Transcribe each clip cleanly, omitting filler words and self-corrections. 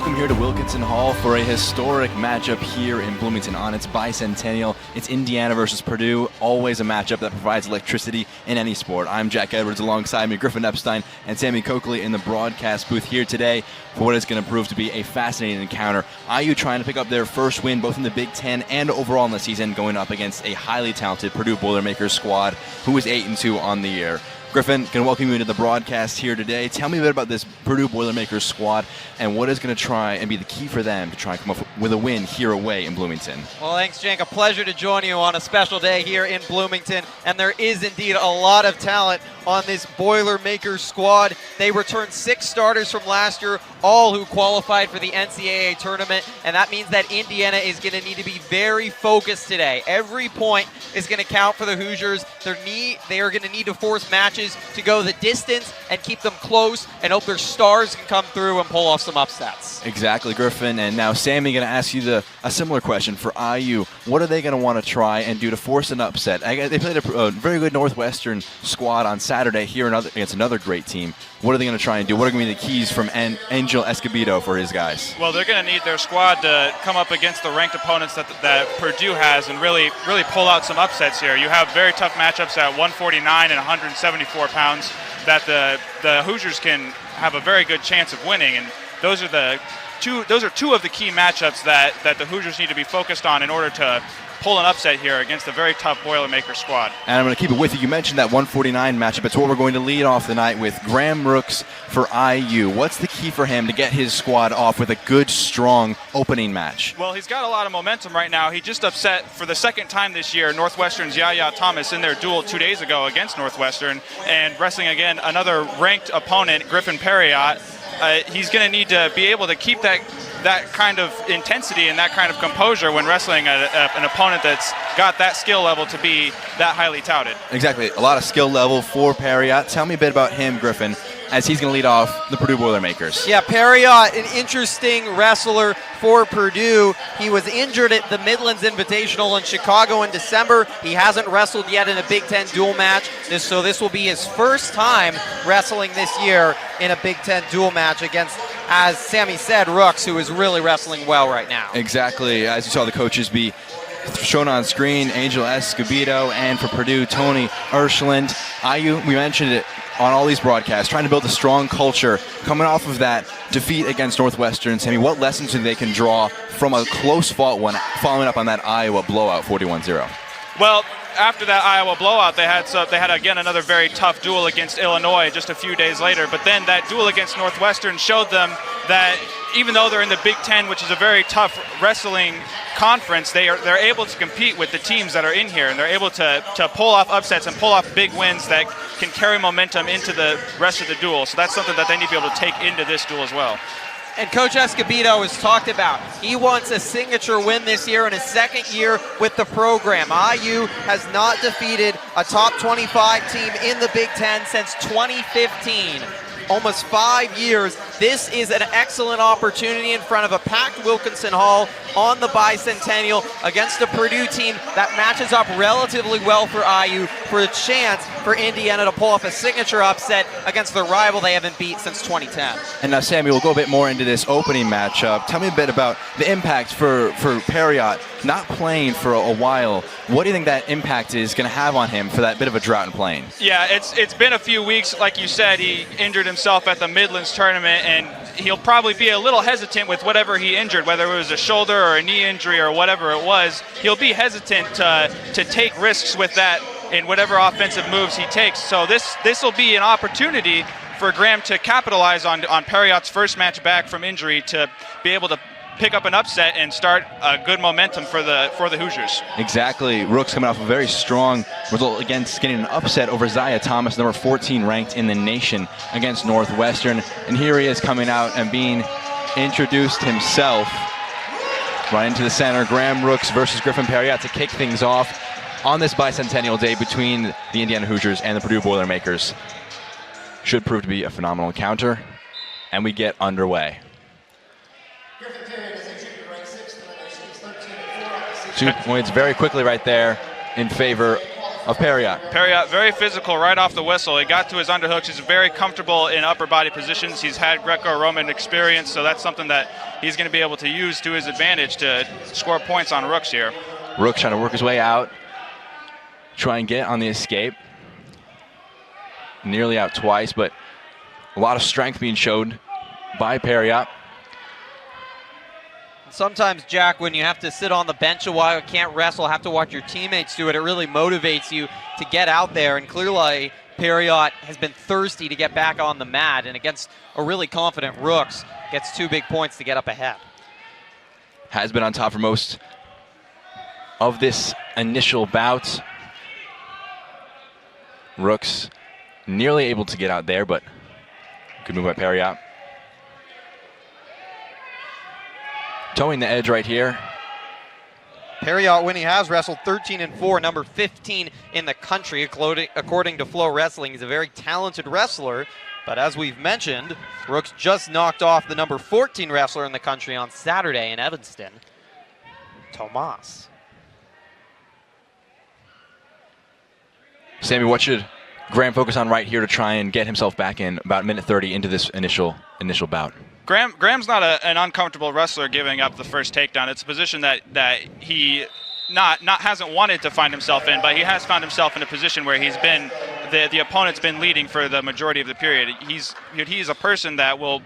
Welcome here to Wilkinson Hall for a historic matchup here in Bloomington on its bicentennial. It's Indiana versus Purdue, always a matchup that provides electricity in any sport. I'm Jack Edwards, alongside me Griffin Epstein and Sammy Coakley in the broadcast booth here today for what is going to prove to be a fascinating encounter. IU trying to pick up their first win both in the Big Ten and overall in the season, going up against a highly talented Purdue Boilermaker squad who is 8-2 on the year. Griffin, going to welcome you into the broadcast here today. Tell me a bit about this Purdue Boilermakers squad and what is going to try and be the key for them to try and come up with a win here away in Bloomington. Well, thanks, Jake. A pleasure to join you on a special day here in Bloomington. And there is indeed a lot of talent on this Boilermakers squad. They returned 6 starters from last year, all who qualified for the NCAA tournament. And that means that Indiana is going to need to be very focused today. Every point is going to count for the Hoosiers. They are going to need to force matches to go the distance and keep them close and hope their stars can come through and pull off some upsets. Exactly, Griffin. And now Sammy, going to ask you a similar question for IU. What are they going to want to try and do to force an upset? They played a very good Northwestern squad on Saturday here against another great team. What are they going to try and do? What are going to be the keys from Angel Escobedo for his guys? Well, they're going to need their squad to come up against the ranked opponents that Purdue has and really pull out some upsets here. You have very tough matchups at 149 and 174 pounds that the Hoosiers can have a very good chance of winning, and those are two of the key matchups that the Hoosiers need to be focused on in order to pull an upset here against a very tough Boilermaker squad. And I'm going to keep it with you. You mentioned that 149 matchup. It's what we're going to lead off the night with. Graham Rooks for IU. What's the key for him to get his squad off with a good, strong opening match? Well, he's got a lot of momentum right now. He just upset for the second time this year Northwestern's Yaya Thomas in their duel 2 days ago against Northwestern, and wrestling again another ranked opponent, Griffin Perriott. He's going to need to be able to keep that kind of intensity and that kind of composure when wrestling an opponent that's got that skill level to be that highly touted. Exactly. A lot of skill level for Perriott. Tell me a bit about him, Griffin, as he's going to lead off the Purdue Boilermakers. Yeah, Perriott, an interesting wrestler for Purdue. He was injured at the Midlands Invitational in Chicago in December. He hasn't wrestled yet in a Big Ten dual match, so this will be his first time wrestling this year in a Big Ten dual match against, as Sammy said, Rooks, who is really wrestling well right now. Exactly. As you saw the coaches be shown on screen, Angel Escobedo, and for Purdue, Tony Urshland. IU, we mentioned it on all these broadcasts, trying to build a strong culture coming off of that defeat against Northwestern. Sammy, what lessons do they can draw from a close-fought one following up on that Iowa blowout 41-0? Well, after that Iowa blowout, they had again another very tough duel against Illinois just a few days later. But then that duel against Northwestern showed them that even though they're in the Big Ten, which is a very tough wrestling conference, they're able to compete with the teams that are in here, and they're able to pull off upsets and pull off big wins that can carry momentum into the rest of the duel. So that's something that they need to be able to take into this duel as well. And Coach Escobedo has talked about he wants a signature win this year in his second year with the program. IU has not defeated a top 25 team in the Big Ten since 2015. Almost 5 years. This is an excellent opportunity in front of a packed Wilkinson Hall on the bicentennial against a Purdue team that matches up relatively well for IU for a chance for Indiana to pull off a signature upset against the rival they haven't beat since 2010. And now, Sammy, we'll go a bit more into this opening matchup. Tell me a bit about the impact for Perriott not playing for a while. What do you think that impact is going to have on him for that bit of a drought in playing? Yeah, it's been a few weeks. Like you said, he injured himself at the Midlands tournament, and he'll probably be a little hesitant with whatever he injured, whether it was a shoulder or a knee injury or whatever it was. He'll be hesitant to take risks with that in whatever offensive moves he takes. So this will be an opportunity for Graham to capitalize on Perriott's first match back from injury to be able to pick up an upset and start a good momentum for the Hoosiers. Exactly. Rooks coming off a very strong result against getting an upset over Zaya Thomas, number 14 ranked in the nation against Northwestern. And here he is coming out and being introduced himself right into the center. Graham Rooks versus Griffin Perriott to kick things off on this bicentennial day between the Indiana Hoosiers and the Purdue Boilermakers. Should prove to be a phenomenal encounter, and we get underway. 2 points very quickly right there in favor of Perriott. Perriott, very physical right off the whistle. He got to his underhooks. He's very comfortable in upper body positions. He's had Greco-Roman experience, so that's something that he's going to be able to use to his advantage to score points on Rooks here. Rooks trying to work his way out, try and get on the escape. Nearly out twice, but a lot of strength being showed by Perriott. Sometimes, Jack, when you have to sit on the bench a while, can't wrestle, have to watch your teammates do it, it really motivates you to get out there. And clearly, Perriott has been thirsty to get back on the mat, and against a really confident Rooks, gets 2 big points to get up ahead. Has been on top for most of this initial bout. Rooks nearly able to get out there, but good move by Perriott. Towing the edge right here. Perriott, when he has wrestled 13-4, number 15 in the country, according to Flow Wrestling. He's a very talented wrestler, but as we've mentioned, Rooks just knocked off the number 14 wrestler in the country on Saturday in Evanston, Tomas. Sammy, what should Graham focus on right here to try and get himself back in about minute 30 into this initial bout? Graham's not an uncomfortable wrestler giving up the first takedown. It's a position that he hasn't wanted to find himself in, but he has found himself in a position where he's been the opponent's been leading for the majority of the period. He's a person that will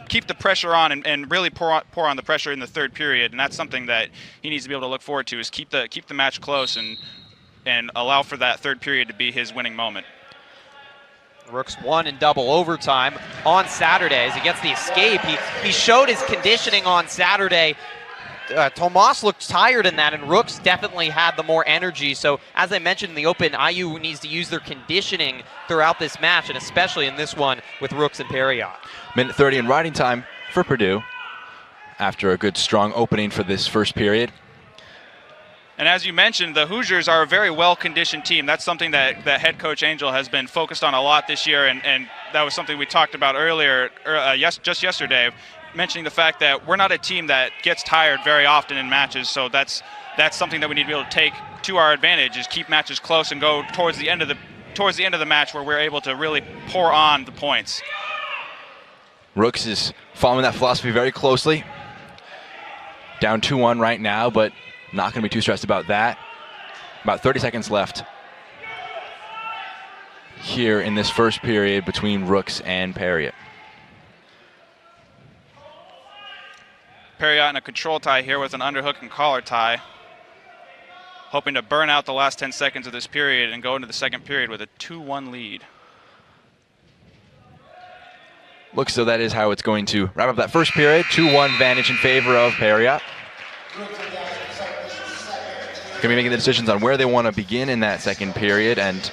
keep the pressure on and really pour on the pressure in the third period, and that's something that he needs to be able to look forward to, is keep the match close and allow for that third period to be his winning moment. Rooks won in double overtime on Saturday as he gets the escape. He showed his conditioning on Saturday. Tomas looked tired in that, and Rooks definitely had the more energy. So, as I mentioned in the open, IU needs to use their conditioning throughout this match, and especially in this one with Rooks and Perriott. Minute 30 in riding time for Purdue after a good, strong opening for this first period. And as you mentioned, the Hoosiers are a very well-conditioned team. That's something that head coach Angel has been focused on a lot this year, and that was something we talked about earlier, just yesterday, mentioning the fact that we're not a team that gets tired very often in matches, so that's something that we need to be able to take to our advantage, is keep matches close and go towards the end of the match where we're able to really pour on the points. Rooks is following that philosophy very closely. Down 2-1 right now, but not going to be too stressed about that. About 30 seconds left here in this first period between Rooks and Perriott. Perriott in a control tie here with an underhook and collar tie, hoping to burn out the last 10 seconds of this period and go into the second period with a 2-1 lead. Looks so that is how it's going to wrap up that first period. 2-1 advantage in favor of Perriott. Going to be making the decisions on where they want to begin in that second period and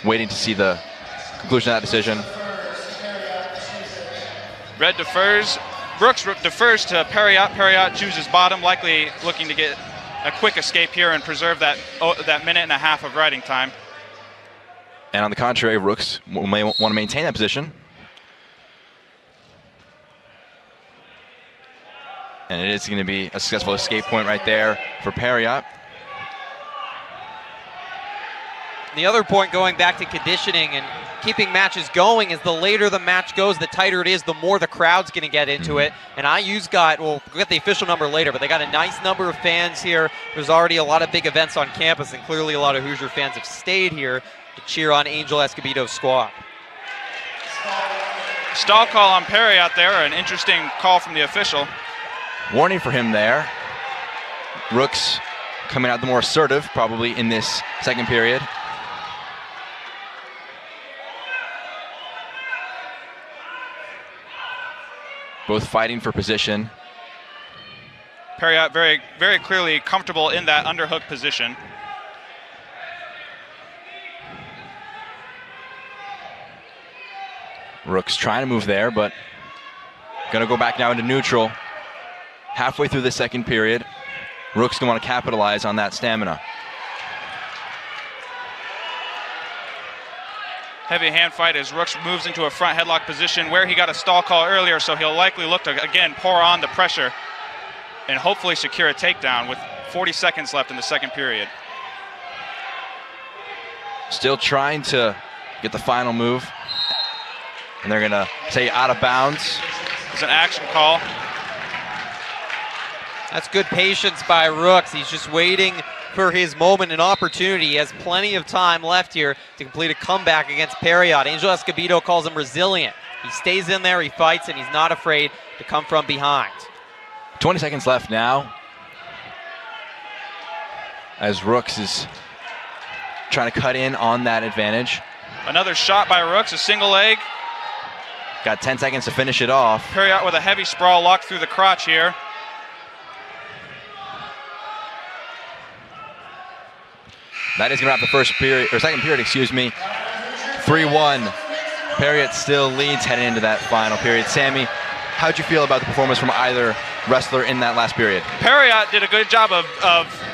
waiting to see the conclusion of that decision. Red defers. Brooks defers to Perriott. Perriott chooses bottom, likely looking to get a quick escape here and preserve that minute and a half of riding time. And on the contrary, Rooks may want to maintain that position. And it is going to be a successful escape point right there for Perriott. The other point, going back to conditioning and keeping matches going, is the later the match goes, the tighter it is, the more the crowd's going to get into it. And IU's we'll get the official number later, but they got a nice number of fans here. There's already a lot of big events on campus, and clearly a lot of Hoosier fans have stayed here to cheer on Angel Escobedo's squad. Stall call on Perriott there, an interesting call from the official. Warning for him there. Rooks coming out the more assertive, probably in this second period. Both fighting for position. Perriott very, very clearly comfortable in that underhook position. Rooks trying to move there, but gonna go back now into neutral. Halfway through the second period, Rooks gonna want to capitalize on that stamina. Heavy hand fight as Rooks moves into a front headlock position where he got a stall call earlier, so he'll likely look to, again, pour on the pressure and hopefully secure a takedown with 40 seconds left in the second period. Still trying to get the final move. And they're going to say out of bounds. It's an action call. That's good patience by Rooks. He's just waiting for his moment and opportunity. He has plenty of time left here to complete a comeback against Perriot. Angel Escobedo calls him resilient. He stays in there, he fights, and he's not afraid to come from behind. 20 seconds left now, as Rooks is trying to cut in on that advantage. Another shot by Rooks, a single leg. Got 10 seconds to finish it off. Perriot with a heavy sprawl locked through the crotch here. That is going to wrap the first period, or second period, excuse me. 3-1. Perriot still leads heading into that final period. Sammy, how'd you feel about the performance from either wrestler in that last period? Perriot did a good job of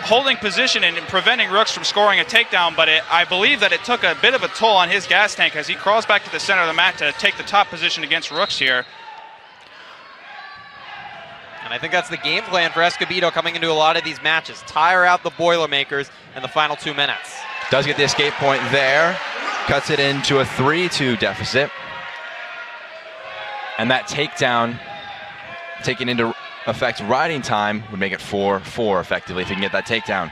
holding position and preventing Rooks from scoring a takedown, but I believe that it took a bit of a toll on his gas tank as he crawls back to the center of the mat to take the top position against Rooks here. And I think that's the game plan for Escobedo coming into a lot of these matches. Tire out the Boilermakers in the final 2 minutes. Does get the escape point there. Cuts it into a 3-2 deficit. And that takedown, taking into effect riding time, would make it 4-4 effectively if he can get that takedown.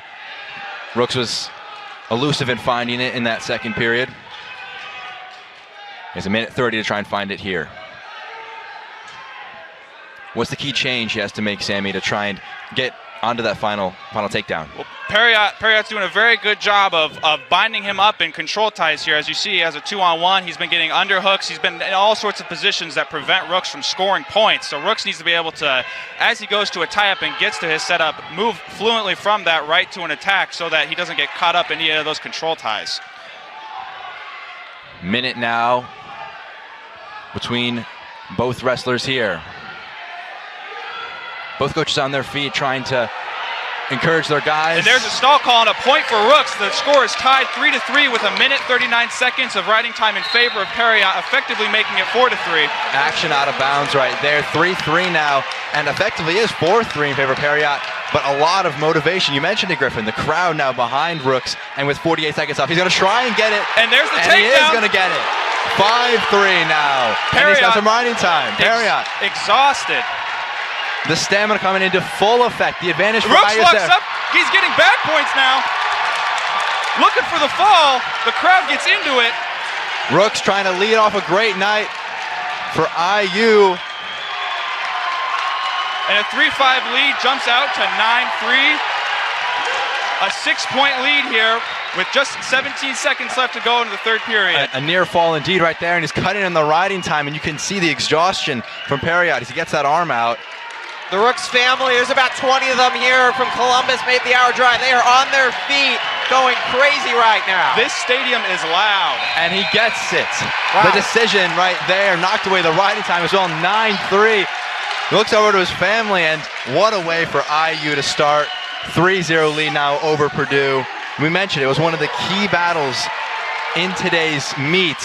Rooks was elusive in finding it in that second period. There's a minute 30 to try and find it here. What's the key change he has to make, Sammy, to try and get onto that final takedown? Well, Perriot's doing a very good job of binding him up in control ties here. As you see, he has a 2-on-1. He's been getting underhooks. He's been in all sorts of positions that prevent Rooks from scoring points. So Rooks needs to be able to, as he goes to a tie-up and gets to his setup, move fluently from that right to an attack so that he doesn't get caught up in any of those control ties. Minute now between both wrestlers here. Both coaches on their feet trying to encourage their guys. And there's a stall call and a point for Rooks. The score is tied 3-3 with a minute 39 seconds of riding time in favor of Perriot, effectively making it 4-3. Action out of bounds right there. 3-3 now, and effectively is 4-3 in favor of Perriot, but a lot of motivation. You mentioned it, Griffin. The crowd now behind Rooks, and with 48 seconds off, he's going to try and get it. And there's the takedown. And he is going to get it. 5-3 now. Perriot, and he's got some riding time. Perriot. Exhausted. The stamina coming into full effect. The advantage for Rooks ISF. locks up. He's getting back points now. Looking for the fall. The crowd gets into it. Rooks trying to lead off a great night for IU. And a 3-5 lead jumps out to 9-3. A 6-point lead here with just 17 seconds left to go into the third period. A near fall indeed right there, and he's cutting in the riding time, and you can see the exhaustion from Perriot as he gets that arm out. The Rooks family, there's about 20 of them here from Columbus, made the hour drive. They are on their feet, going crazy right now. This stadium is loud. And he gets it. Wow. The decision right there, knocked away the riding time as well, 9-3. He looks over to his family, and what a way for IU to start. 3-0 lead now over Purdue. We mentioned it was one of the key battles in today's meet.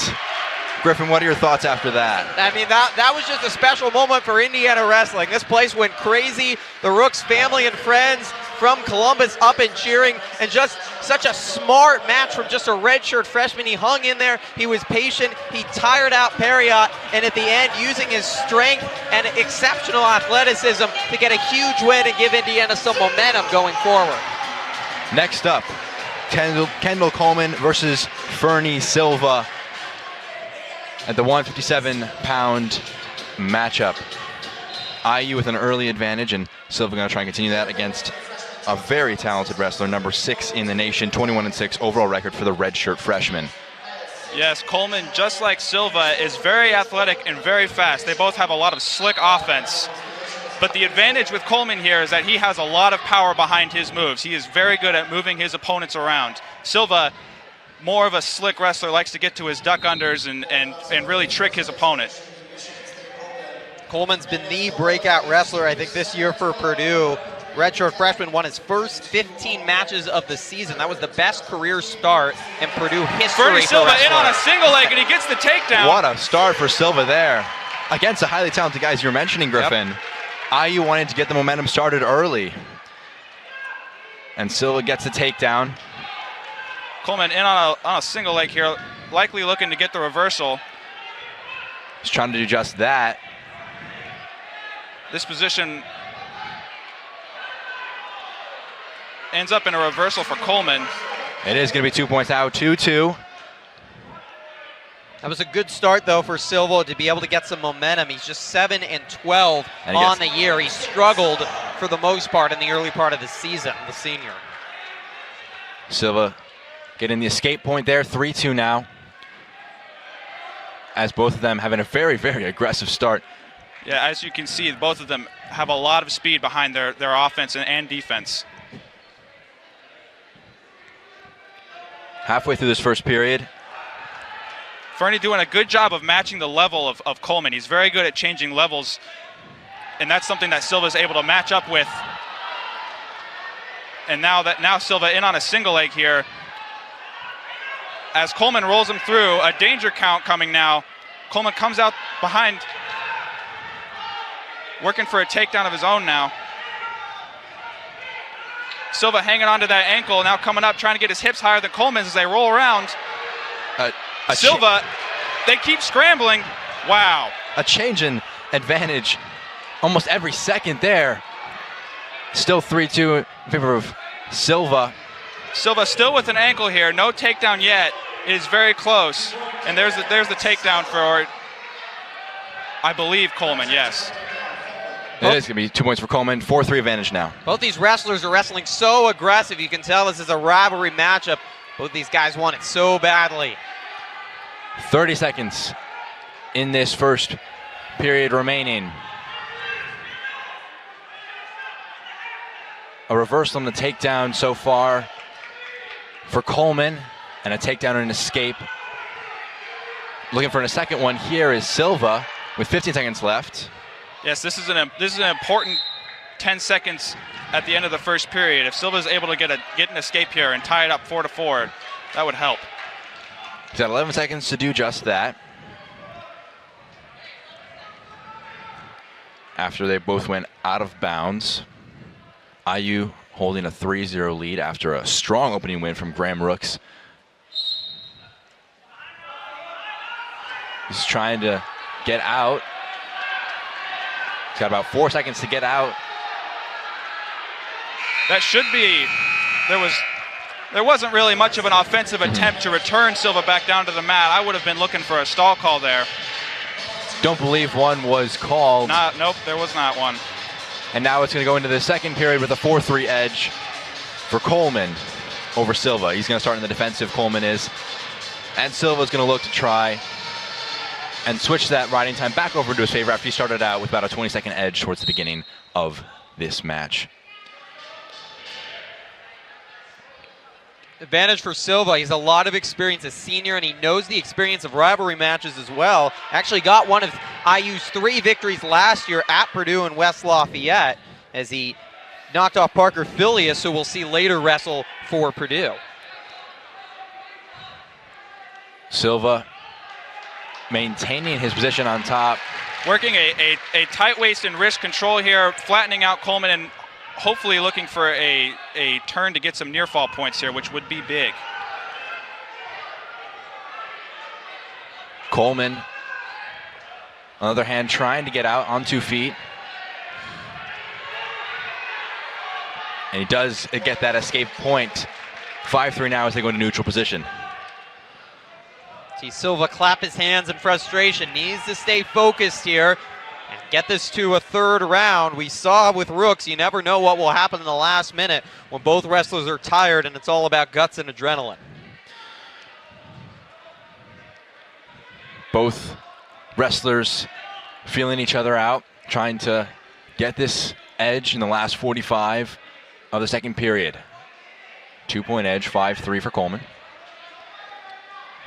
Griffin, what are your thoughts after that? I mean, that was just a special moment for Indiana wrestling. This place went crazy. The Rooks family and friends from Columbus up and cheering, and just such a smart match from just a redshirt freshman. He hung in there. He was patient. He tired out Perriot, and at the end, using his strength and exceptional athleticism to get a huge win and give Indiana some momentum going forward. Next up, Kendall Coleman versus Fernie Silva at the 157-pound matchup. IU with an early advantage, and Silva going to try and continue that against a very talented wrestler, number 6 in the nation, 21-6 overall record for the redshirt freshman. Yes, Coleman, just like Silva, is very athletic and very fast. They both have a lot of slick offense. But the advantage with Coleman here is that he has a lot of power behind his moves. He is very good at moving his opponents around. Silva, more of a slick wrestler, likes to get to his duck unders and really trick his opponent. Coleman's been the breakout wrestler, I think, this year for Purdue. Redshirt freshman won his first 15 matches of the season. That was the best career start in Purdue history. Fernie Silva in on a single leg, and he gets the takedown. What a start for Silva there. Against the highly talented guys you're mentioning, Griffin. Yep. IU wanted to get the momentum started early. And Silva gets the takedown. Coleman in on a single leg here, likely looking to get the reversal. He's trying to do just that. This position ends up in a reversal for Coleman. It is going to be 2 points out, 2-2. That was a good start, though, for Silva to be able to get some momentum. He's just 7 and 12 on the year. He struggled for the most part in the early part of the season, the senior. Silva getting the escape point there, 3-2 now. As both of them having a very, very aggressive start. Yeah, as you can see, both of them have a lot of speed behind their offense and defense. Halfway through this first period. Fernie doing a good job of matching the level of Coleman. He's very good at changing levels, and that's something that Silva's able to match up with. And now Silva in on a single leg here. As Coleman rolls him through, a danger count coming now. Coleman comes out behind, working for a takedown of his own now. Silva hanging onto that ankle, now coming up, trying to get his hips higher than Coleman's as they roll around. Silva, they keep scrambling. Wow. A change in advantage almost every second there. Still 3-2 in favor of Silva. Silva still with an ankle here, no takedown yet. It is very close. And there's the takedown for, I believe, Coleman, yes. It is going to be 2 points for Coleman, 4-3 advantage now. Both these wrestlers are wrestling so aggressive. You can tell this is a rivalry matchup. Both these guys want it so badly. 30 seconds in this first period remaining. A reversal on the takedown so far for Coleman, and a takedown and an escape. Looking for a second one here is Silva with 15 seconds left. Yes, this is an important 10 seconds at the end of the first period. If Silva is able to get an escape here and tie it up 4-4, that would help. He's got 11 seconds to do just that. After they both went out of bounds. IU holding a 3-0 lead after a strong opening win from Graham Rooks. He's trying to get out. He's got about 4 seconds to get out. That should be, there wasn't really much of an offensive attempt to return Silva back down to the mat. I would have been looking for a stall call there. Don't believe one was called. Nope, there was not one. And now it's going to go into the second period with a 4-3 edge for Coleman over Silva. He's going to start in the defensive, Coleman is. And Silva's going to look to try and switch that riding time back over to his favor after he started out with about a 20-second edge towards the beginning of this match. Advantage for Silva. He's a lot of experience as senior, and he knows the experience of rivalry matches as well. Actually got one of IU's 3 victories last year at Purdue and West Lafayette as he knocked off Parker Filius, who we'll see later wrestle for Purdue. Silva maintaining his position on top. Working a tight waist and wrist control here, flattening out Coleman and hopefully looking for a turn to get some near fall points here, which would be big. Coleman, on the other hand, trying to get out on 2 feet. And he does get that escape point. 5-3 now as they go into neutral position. See Silva clap his hands in frustration. Needs to stay focused here and get this to a third round. We saw with Rooks, you never know what will happen in the last minute when both wrestlers are tired and it's all about guts and adrenaline. Both wrestlers feeling each other out, trying to get this edge in the last 45 of the second period. 2-point edge, 5-3 for Coleman,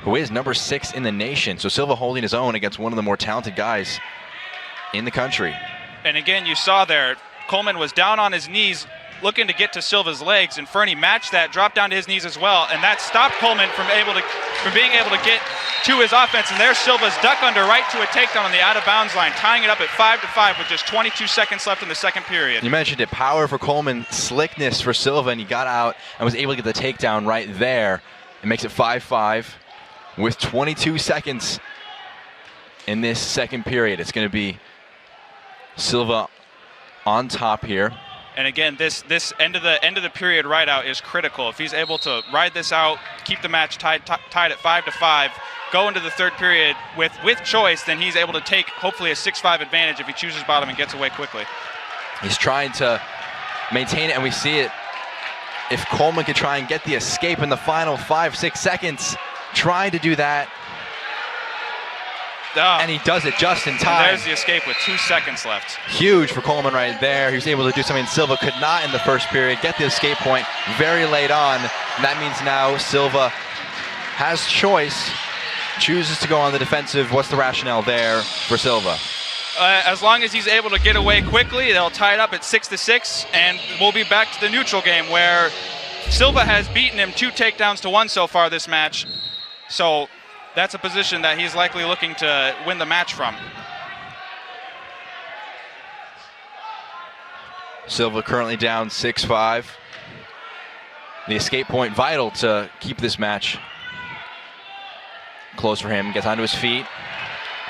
who is number 6 in the nation. So Silva holding his own against one of the more talented guys in the country. And again, you saw there, Coleman was down on his knees looking to get to Silva's legs, and Fernie matched that, dropped down to his knees as well, and that stopped Coleman from being able to get to his offense. And there's Silva's duck under right to a takedown on the out-of-bounds line, tying it up at 5-5 with just 22 seconds left in the second period. You mentioned it, power for Coleman, slickness for Silva, and he got out and was able to get the takedown right there. It makes it 5-5 with 22 seconds in this second period. It's going to be Silva on top here. And again, this end of the period ride out is critical. If he's able to ride this out, keep the match tied at 5-5, go into the third period with choice, then he's able to take hopefully a 6-5 advantage if he chooses bottom and gets away quickly. He's trying to maintain it, and we see it. If Coleman could try and get the escape in the final 5-6 seconds, trying to do that. And he does it just in time. And there's the escape with 2 seconds left. Huge for Coleman right there. He was able to do something Silva could not in the first period, get the escape point very late on. And that means now Silva has choice, chooses to go on the defensive. What's the rationale there for Silva? As long as he's able to get away quickly, they'll tie it up at 6-6, and we'll be back to the neutral game where Silva has beaten him 2 takedowns to 1 so far this match. So that's a position that he's likely looking to win the match from. Silva currently down 6-5. The escape point vital to keep this match close for him. Gets onto his feet,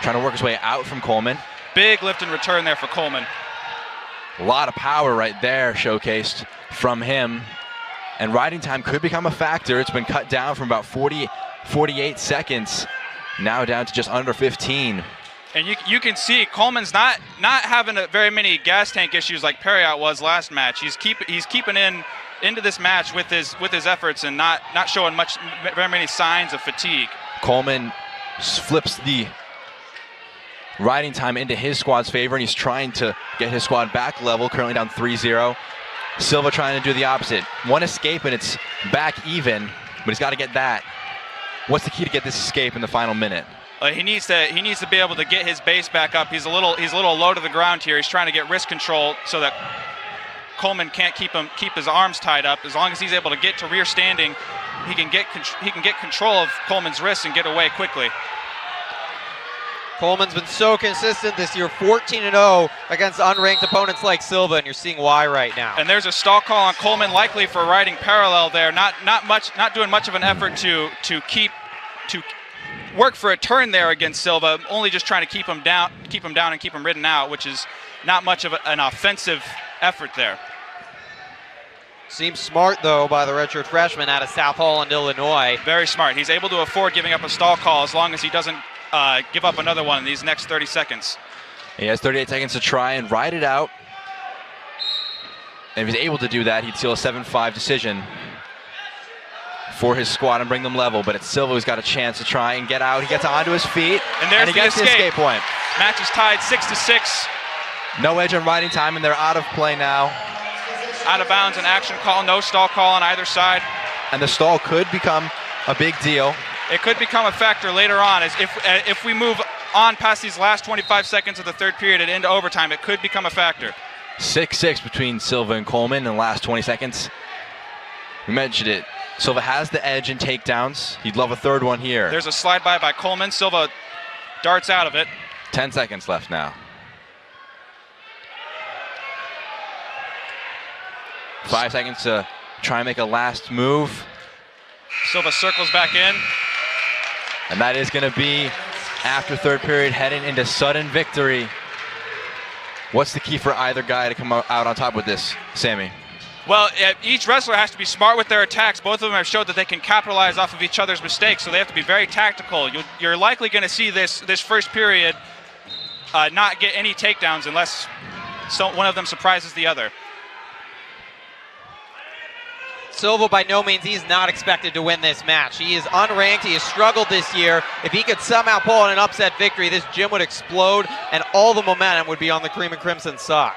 trying to work his way out from Coleman. Big lift and return there for Coleman. A lot of power right there showcased from him. And riding time could become a factor. It's been cut down from about 48 seconds, now down to just under 15. And you can see Coleman's not having very many gas tank issues like Perriott was last match. He's keeping into this match with his efforts and not showing very many signs of fatigue. Coleman flips the riding time into his squad's favor, and he's trying to get his squad back level, currently down 3-0. Silva trying to do the opposite. 1 escape and it's back even, but he's got to get that. What's the key to get this escape in the final minute? He needs to be able to get his base back up. He's a little low to the ground here. He's trying to get wrist control so that Coleman can't keep his arms tied up. As long as he's able to get to rear standing, he can get control of Coleman's wrists and get away quickly. Coleman's been so consistent this year, 14-0 against unranked opponents like Silva, and you're seeing why right now. And there's a stall call on Coleman, likely for riding parallel there. Not doing much of an effort to work for a turn there against Silva. Only just trying to keep him down and keep him ridden out, which is not much of an offensive effort there. Seems smart, though, by the redshirt freshman out of South Holland, Illinois. Very smart. He's able to afford giving up a stall call as long as he doesn't give up another one in these next 30 seconds. He has 38 seconds to try and ride it out. And if he's able to do that, he'd seal a 7-5 decision for his squad and bring them level. But it's Silva who's got a chance to try and get out. He gets onto his feet, and there's he gets the escape point. Match is tied 6-6. No edge on riding time, and they're out of play now. Out of bounds, an action call, no stall call on either side. And the stall could become a big deal. It could become a factor later on. As if we move on past these last 25 seconds of the third period and into overtime, it could become a factor. 6-6 between Silva and Coleman in the last 20 seconds. We mentioned it. Silva has the edge in takedowns. He'd love a third one here. There's a slide by Coleman. Silva darts out of it. 10 seconds left now. 5 seconds to try and make a last move. Silva circles back in. And that is going to be after third period, heading into sudden victory. What's the key for either guy to come out on top with this, Sammy? Well, each wrestler has to be smart with their attacks. Both of them have showed that they can capitalize off of each other's mistakes, so they have to be very tactical. You're likely going to see this first period not get any takedowns unless one of them surprises the other. Silva, by no means, he's not expected to win this match. He is unranked. He has struggled this year. If he could somehow pull out an upset victory, this gym would explode, and all the momentum would be on the Cream and Crimson side.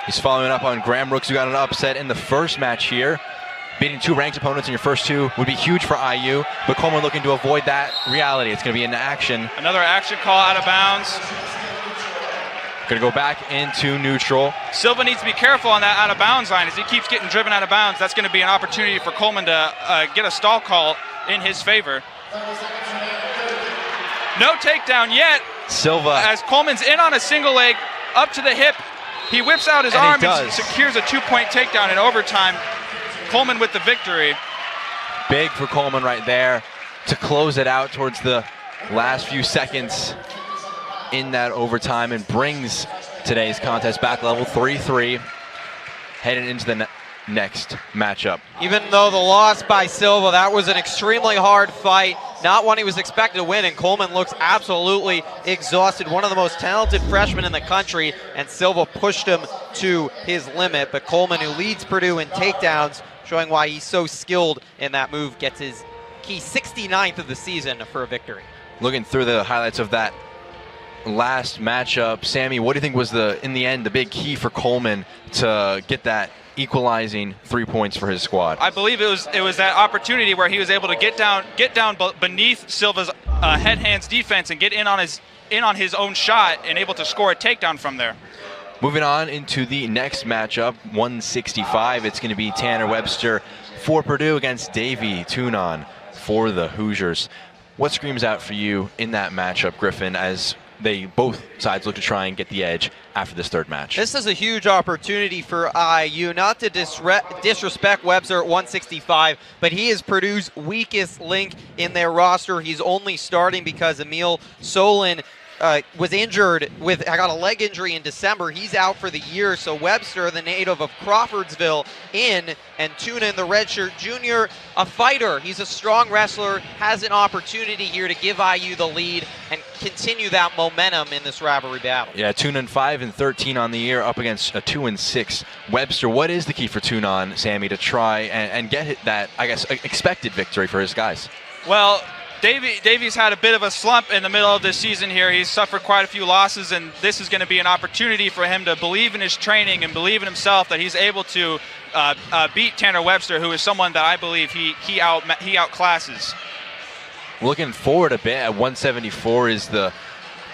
He's following up on Graham Rooks, who got an upset in the first match here. Beating 2 ranked opponents in your first 2 would be huge for IU, but Coleman looking to avoid that reality. It's going to be an action. Another action call out of bounds. Going to go back into neutral. Silva needs to be careful on that out of bounds line. As he keeps getting driven out of bounds, that's going to be an opportunity for Coleman to get a stall call in his favor. No takedown yet. Silva. As Coleman's in on a single leg, up to the hip, he whips out his arm and secures a 2-point takedown in overtime. Coleman with the victory. Big for Coleman right there to close it out towards the last few seconds in that overtime, and brings today's contest back level 3-3, heading into the next matchup. Even though the loss by Silva, that was an extremely hard fight, not one he was expected to win, and Coleman looks absolutely exhausted. One of the most talented freshmen in the country, and Silva pushed him to his limit. But Coleman, who leads Purdue in takedowns, showing why he's so skilled in that move, gets his key 69th of the season for a victory. Looking through the highlights of that last matchup, Sammy, what do you think was in the end the big key for Coleman to get that equalizing 3 points for his squad? I believe it was that opportunity where he was able to get down beneath Silva's head hands defense and get in on his own shot and able to score a takedown from there. Moving on into the next matchup, 165. It's going to be Tanner Webster for Purdue against Davey Tunon for the Hoosiers. What screams out for you in that matchup, Griffin, as both sides look to try and get the edge after this third match? This is a huge opportunity for IU, not to disrespect Webster at 165, but he is Purdue's weakest link in their roster. He's only starting because Emil Solin was injured got a leg injury in December. He's out for the year. So Webster, the native of Crawfordsville, and Tunon, the redshirt junior, a fighter. He's a strong wrestler, has an opportunity here to give IU the lead and continue that momentum in this rivalry battle. Yeah, Tunon 5-13 on the year, up against a 2-6 Webster. What is the key for Tunon, Sammy, to try and get that, I guess, expected victory for his guys? Well, Davey's had a bit of a slump in the middle of this season here. He's suffered quite a few losses, and this is going to be an opportunity for him to believe in his training and believe in himself that he's able to beat Tanner Webster, who is someone that I believe he outclasses. Looking forward a bit at 174 is the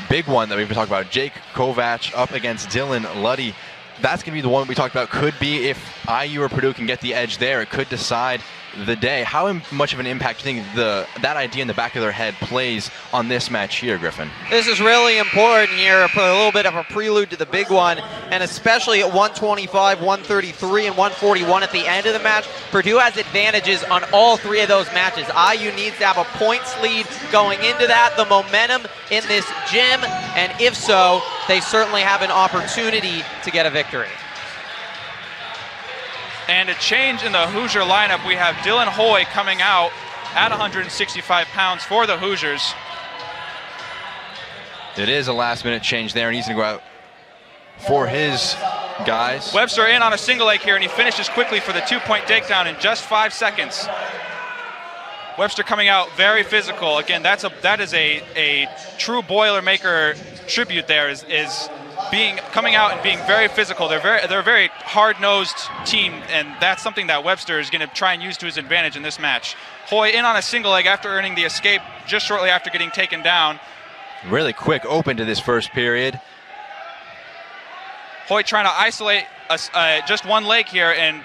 big one that we've been talking about. Jake Kovac up against Dylan Luddy. That's going to be the one we talked about. Could be, if IU or Purdue can get the edge there, it could decide the day. How much of an impact do you think that idea in the back of their head plays on this match here, Griffin? This is really important here, a little bit of a prelude to the big one, and especially at 125, 133, and 141 at the end of the match. Purdue has advantages on all three of those matches. IU needs to have a points lead going into that, the momentum in this gym, and if so, they certainly have an opportunity to get a victory. And a change in the Hoosier lineup. We have Dylan Hoy coming out at 165 pounds for the Hoosiers. It is a last-minute change there, and he's going to go out for his guys. Webster in on a single leg here, and he finishes quickly for the 2-point takedown in just 5 seconds. Webster coming out very physical. Again, that is a true Boilermaker tribute there, is coming out and being very physical. They're a very hard-nosed team, and that's something that Webster is going to try and use to his advantage in this match. Hoy in on a single leg after earning the escape just shortly after getting taken down. Really quick open to this first period. Hoy trying to isolate just one leg here and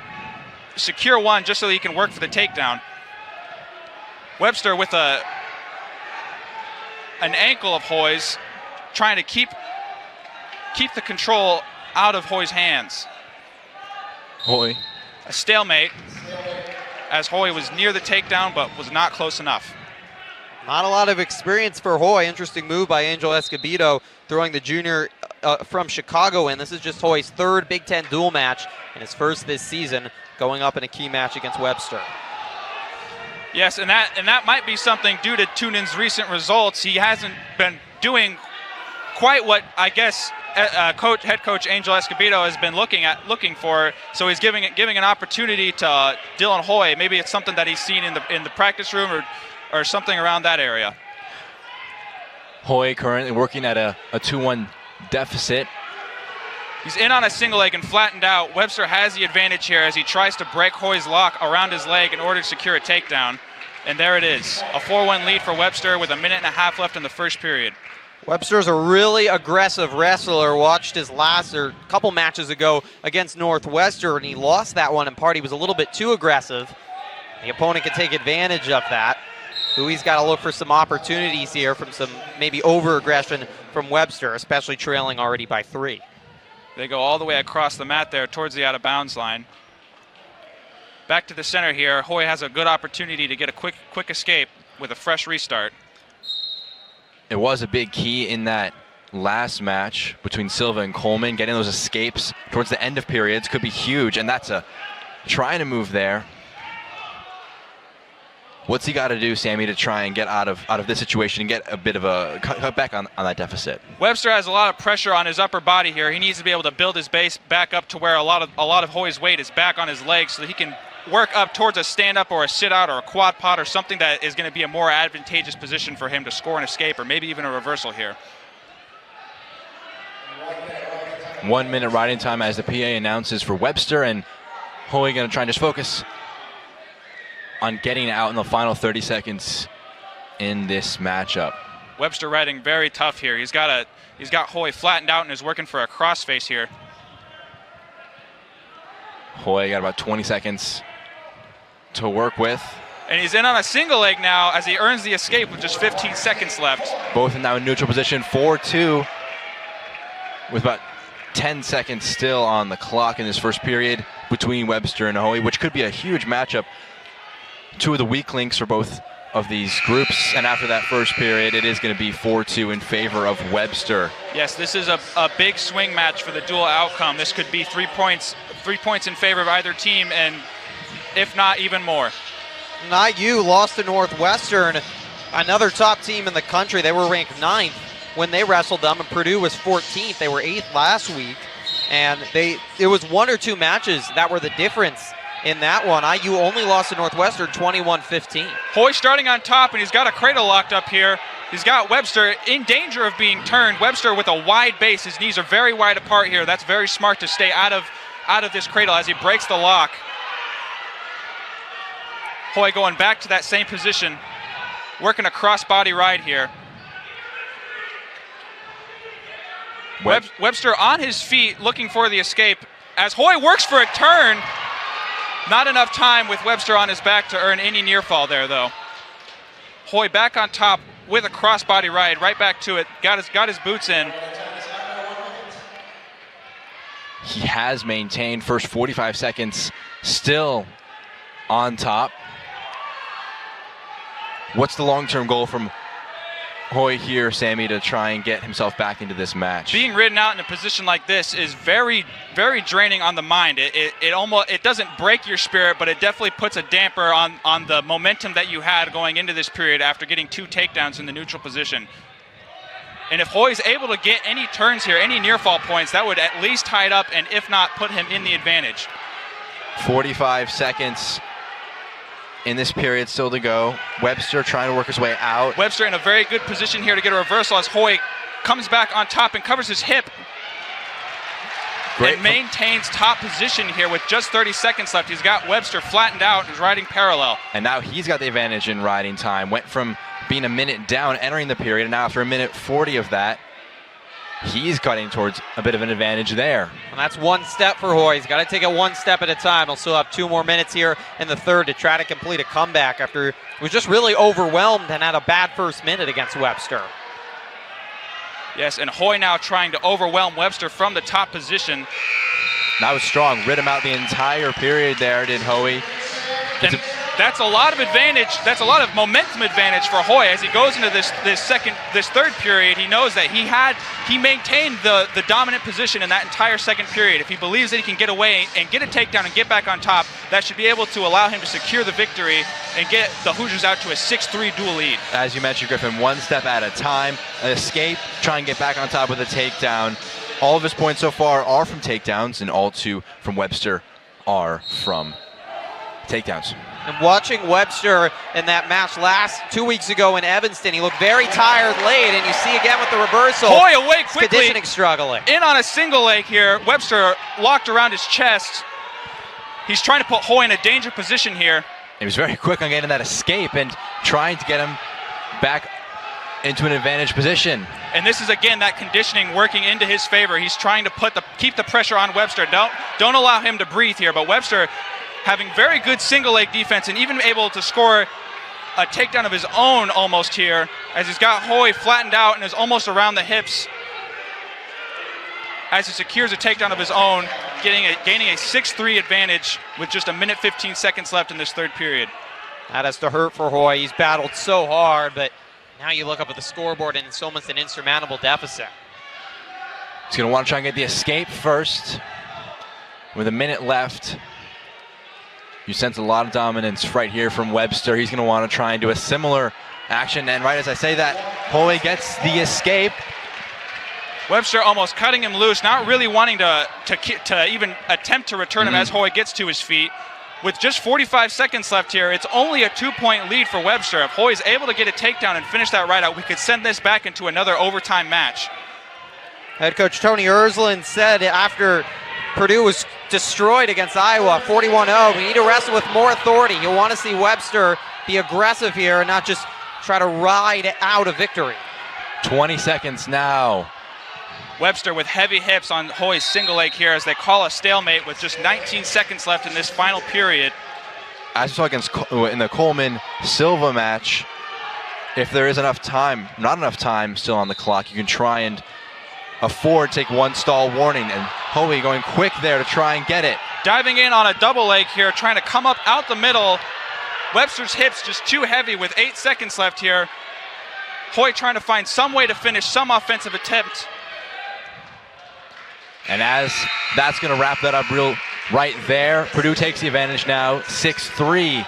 secure one just so he can work for the takedown. Webster with an ankle of Hoy's, trying to keep the control out of Hoy's hands. Hoy. A stalemate, as Hoy was near the takedown but was not close enough. Not a lot of experience for Hoy. Interesting move by Angel Escobedo, throwing the junior from Chicago in. This is just Hoy's third Big Ten dual match and his first this season, going up in a key match against Webster. Yes, and that might be something due to Tunon's recent results. He hasn't been doing quite what I guess head coach Angel Escobedo has been looking for. So he's giving an opportunity to Dylan Hoy. Maybe it's something that he's seen in the practice room or something around that area. Hoy currently working at a 2-1 deficit. He's in on a single leg and flattened out. Webster has the advantage here as he tries to break Hoy's lock around his leg in order to secure a takedown. And there it is, a 4-1 lead for Webster with a minute and a half left in the first period. Webster's a really aggressive wrestler. Watched his couple matches ago against Northwestern, and he lost that one in part. He was a little bit too aggressive. The opponent can take advantage of that. Huey's got to look for some opportunities here from some maybe over-aggression from Webster, especially trailing already by 3. They go all the way across the mat there towards the out-of-bounds line. Back to the center here. Hoy has a good opportunity to get a quick escape with a fresh restart. It was a big key in that last match between Silva and Coleman. Getting those escapes towards the end of periods could be huge, and that's trying to move there. What's he got to do, Sammy, to try and get out of this situation and get a bit of a cut back on that deficit? Webster has a lot of pressure on his upper body here. He needs to be able to build his base back up to where a lot of Hoy's weight is back on his legs, so that he can work up towards a stand-up or a sit-out or a quad pot or something that is going to be a more advantageous position for him to score an escape or maybe even a reversal here. 1 minute riding time as the PA announces for Webster, and Hoy going to try and just focus on getting out in the final 30 seconds in this matchup. Webster riding very tough here. He's got Hoy flattened out and is working for a crossface here. Hoy got about 20 seconds to work with. And he's in on a single leg now as he earns the escape with just 15 seconds left. Both now in neutral position, 4-2, with about 10 seconds still on the clock in this first period between Webster and Hoy, which could be a huge matchup. Two of the weak links for both of these groups, and after that first period, it is going to be 4-2 in favor of Webster. Yes, this is a big swing match for the dual outcome. This could be 3 points in favor of either team, and if not, even more. IU lost to Northwestern, another top team in the country. They were ranked 9th when they wrestled them, and Purdue was 14th. They were 8th last week, and it was 1 or 2 matches that were the difference in that one. IU only lost to Northwestern 21-15. Hoy starting on top, and he's got a cradle locked up here. He's got Webster in danger of being turned. Webster with a wide base. His knees are very wide apart here. That's very smart to stay out of this cradle as he breaks the lock. Hoy going back to that same position, working a cross-body ride here. Webster on his feet looking for the escape as Hoy works for a turn. Not enough time with Webster on his back to earn any near fall there, though. Hoy back on top with a crossbody ride, right back to it. Got his boots in. He has maintained first 45 seconds still on top. What's the long-term goal from Hoy here, Sammy, to try and get himself back into this match? Being ridden out in a position like this is very, very draining on the mind. It doesn't break your spirit, but it definitely puts a damper on the momentum that you had going into this period after getting 2 takedowns in the neutral position. And if Hoy's able to get any turns here, any near fall points, that would at least tie it up, and if not, put him in the advantage. 45 seconds in this period still to go. Webster trying to work his way out. Webster in a very good position here to get a reversal as Hoy comes back on top and covers his hip. Great. And maintains top position here with just 30 seconds left. He's got Webster flattened out and is riding parallel. And now he's got the advantage in riding time. Went from being a minute down entering the period, and now after a minute 40 of that, he's cutting towards a bit of an advantage there. And that's 1 step for Hoy. He's got to take it 1 step at a time. He'll still have 2 more minutes here in the third to try to complete a comeback after he was just really overwhelmed and had a bad first minute against Webster. Yes, and Hoy now trying to overwhelm Webster from the top position. That was strong. Rid him out the entire period there, did Hoy. And that's a lot of advantage. That's a lot of momentum advantage for Hoy as he goes into this third period. He knows that he maintained the dominant position in that entire second period. If he believes that he can get away and get a takedown and get back on top, that should be able to allow him to secure the victory and get the Hoosiers out to a 6-3 dual lead. As you mentioned, Griffin, 1 step at a time. An escape, try and get back on top with a takedown. All of his points so far are from takedowns, and all 2 from Webster are from takedowns. And watching Webster in that match 2 weeks ago in Evanston, he looked very tired late, and you see again with the reversal. Hoy away quickly. Conditioning struggling. In on a single leg here. Webster locked around his chest. He's trying to put Hoy in a danger position here. He was very quick on getting that escape and trying to get him back into an advantage position. And this is again that conditioning working into his favor. He's trying to keep the pressure on Webster. Don't allow him to breathe here, but Webster having very good single leg defense and even able to score a takedown of his own almost here as he's got Hoy flattened out and is almost around the hips as he secures a takedown of his own. gaining a 6-3 advantage with just 1:15 left in this third period. That has to hurt for Hoy. He's battled so hard, but now you look up at the scoreboard and it's almost an insurmountable deficit. He's going to want to try and get the escape first. With a minute left, you sense a lot of dominance right here from Webster. He's going to want to try and do a similar action. And right as I say that, Hoy gets the escape. Webster almost cutting him loose, not really wanting to even attempt to return him as Hoy gets to his feet. With just 45 seconds left here, it's only a 2-point lead for Webster. If Hoy is able to get a takedown and finish that right out, we could send this back into another overtime match. Head coach Tony Ersland said after Purdue was destroyed against Iowa 41-0, we need to wrestle with more authority. You'll want to see Webster be aggressive here and not just try to ride out a victory. 20 seconds now. Webster with heavy hips on Hoy's single leg here as they call a stalemate with just 19 seconds left in this final period. As we saw in the Coleman Silva match, if there is enough time, not enough time still on the clock, you can try and afford take one stall warning, and Hoy going quick there to try and get it. Diving in on a double leg here, trying to come up out the middle. Webster's hips just too heavy with 8 seconds left here. Hoy trying to find some way to finish some offensive attempt. And as that's going to wrap that up right there, Purdue takes the advantage now, 6-3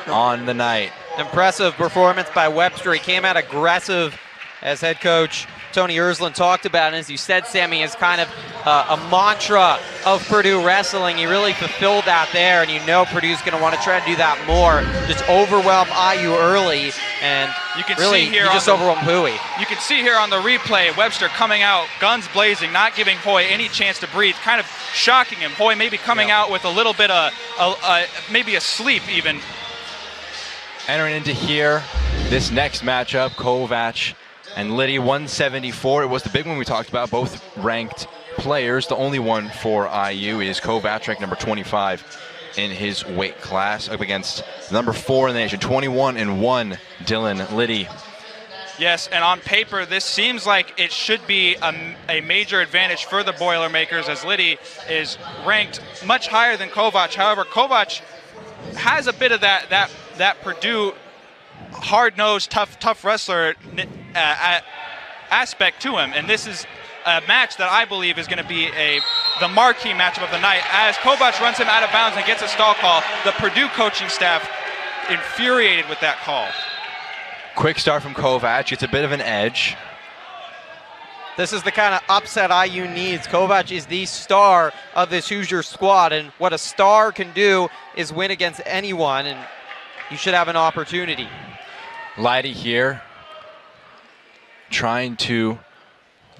on the night. Impressive performance by Webster. He came out aggressive, as head coach Tony Ersland talked about, and as you said, Sammy, is kind of a mantra of Purdue wrestling. He really fulfilled that there, and you know Purdue's going to want to try to do that more. Just overwhelm IU early, and you can really see here he just overwhelmed Huey. You can see here on the replay, Webster coming out, guns blazing, not giving Hoy any chance to breathe, kind of shocking him. Hoy maybe coming out with a little bit of maybe a sleep even. Entering into here, this next matchup, Kovac and Liddy, 174. It was the big one we talked about, both ranked players. The only one for IU is Kovac, ranked number 25 in his weight class, up against number 4 in the nation, 21-1, Dylan Liddy. Yes, and on paper, this seems like it should be a major advantage for the Boilermakers, as Liddy is ranked much higher than Kovac. However, Kovac has a bit of that Purdue hard-nosed, tough wrestler aspect to him, and this is a match that I believe is going to be the marquee matchup of the night. As Kovac runs him out of bounds and gets a stall call, the Purdue coaching staff infuriated with that call. Quick start from Kovac. It's a bit of an edge. This is the kind of upset IU needs. Kovac is the star of this Hoosier squad, and what a star can do is win against anyone, and you should have an opportunity. Liddy here, trying to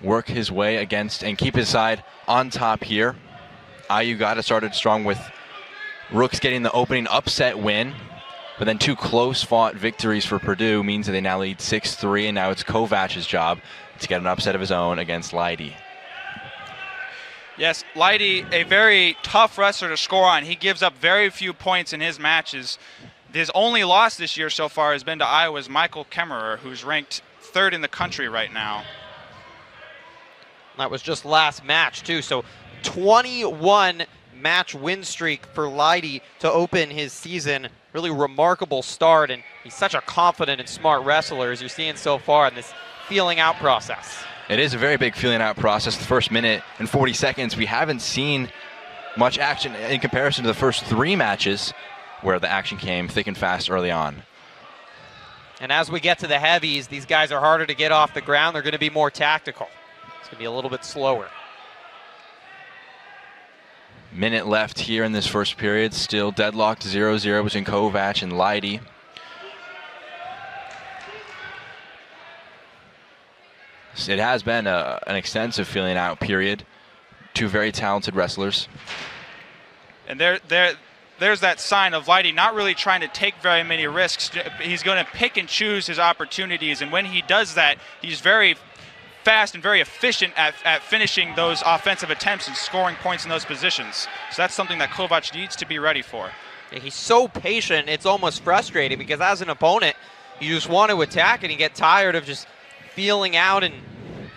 work his way against and keep his side on top here. IU got it started strong with Rooks getting the opening upset win, but then 2 close-fought victories for Purdue means that they now lead 6-3, and now it's Kovac's job to get an upset of his own against Liddy. Yes, Liddy, a very tough wrestler to score on. He gives up very few points in his matches. His only loss this year so far has been to Iowa's Michael Kemmerer, who's ranked 3rd in the country right now. That was just last match, too. So 21 match win streak for Liddy to open his season. Really remarkable start, and he's such a confident and smart wrestler, as you're seeing so far in this feeling out process. It is a very big feeling out process. The first minute and 40 seconds, we haven't seen much action in comparison to the first 3 matches, where the action came thick and fast early on. And as we get to the heavies, these guys are harder to get off the ground. They're going to be more tactical. It's going to be a little bit slower. Minute left here in this first period. Still deadlocked 0-0 between Kovac and Liddy. It has been an extensive feeling out period. 2 very talented wrestlers. And there's that sign of Liddy not really trying to take very many risks. He's going to pick and choose his opportunities, and when he does that, he's very fast and very efficient at finishing those offensive attempts and scoring points in those positions. So that's something that Kovac needs to be ready for. He's so patient, it's almost frustrating, because as an opponent, you just want to attack and you get tired of just feeling out and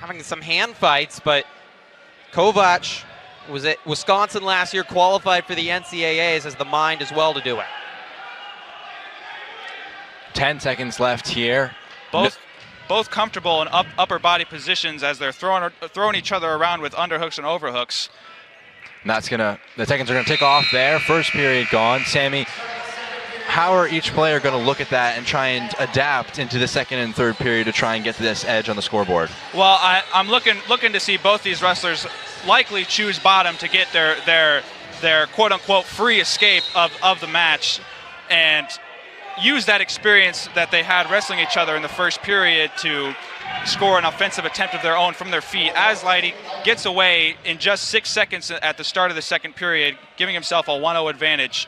having some hand fights, but Kovac Was it Wisconsin last year qualified for the NCAAs, has the mind as well to do it. 10 seconds left here. Both comfortable in upper body positions as they're throwing each other around with underhooks and overhooks. And the seconds are gonna tick off there. First period gone. Sammy, how are each player gonna look at that and try and adapt into the second and third period to try and get to this edge on the scoreboard? Well, I'm looking to see both these wrestlers likely choose bottom to get their quote-unquote free escape of the match, and use that experience that they had wrestling each other in the first period to score an offensive attempt of their own from their feet, as Leidy gets away in just 6 seconds at the start of the second period, giving himself a 1-0 advantage.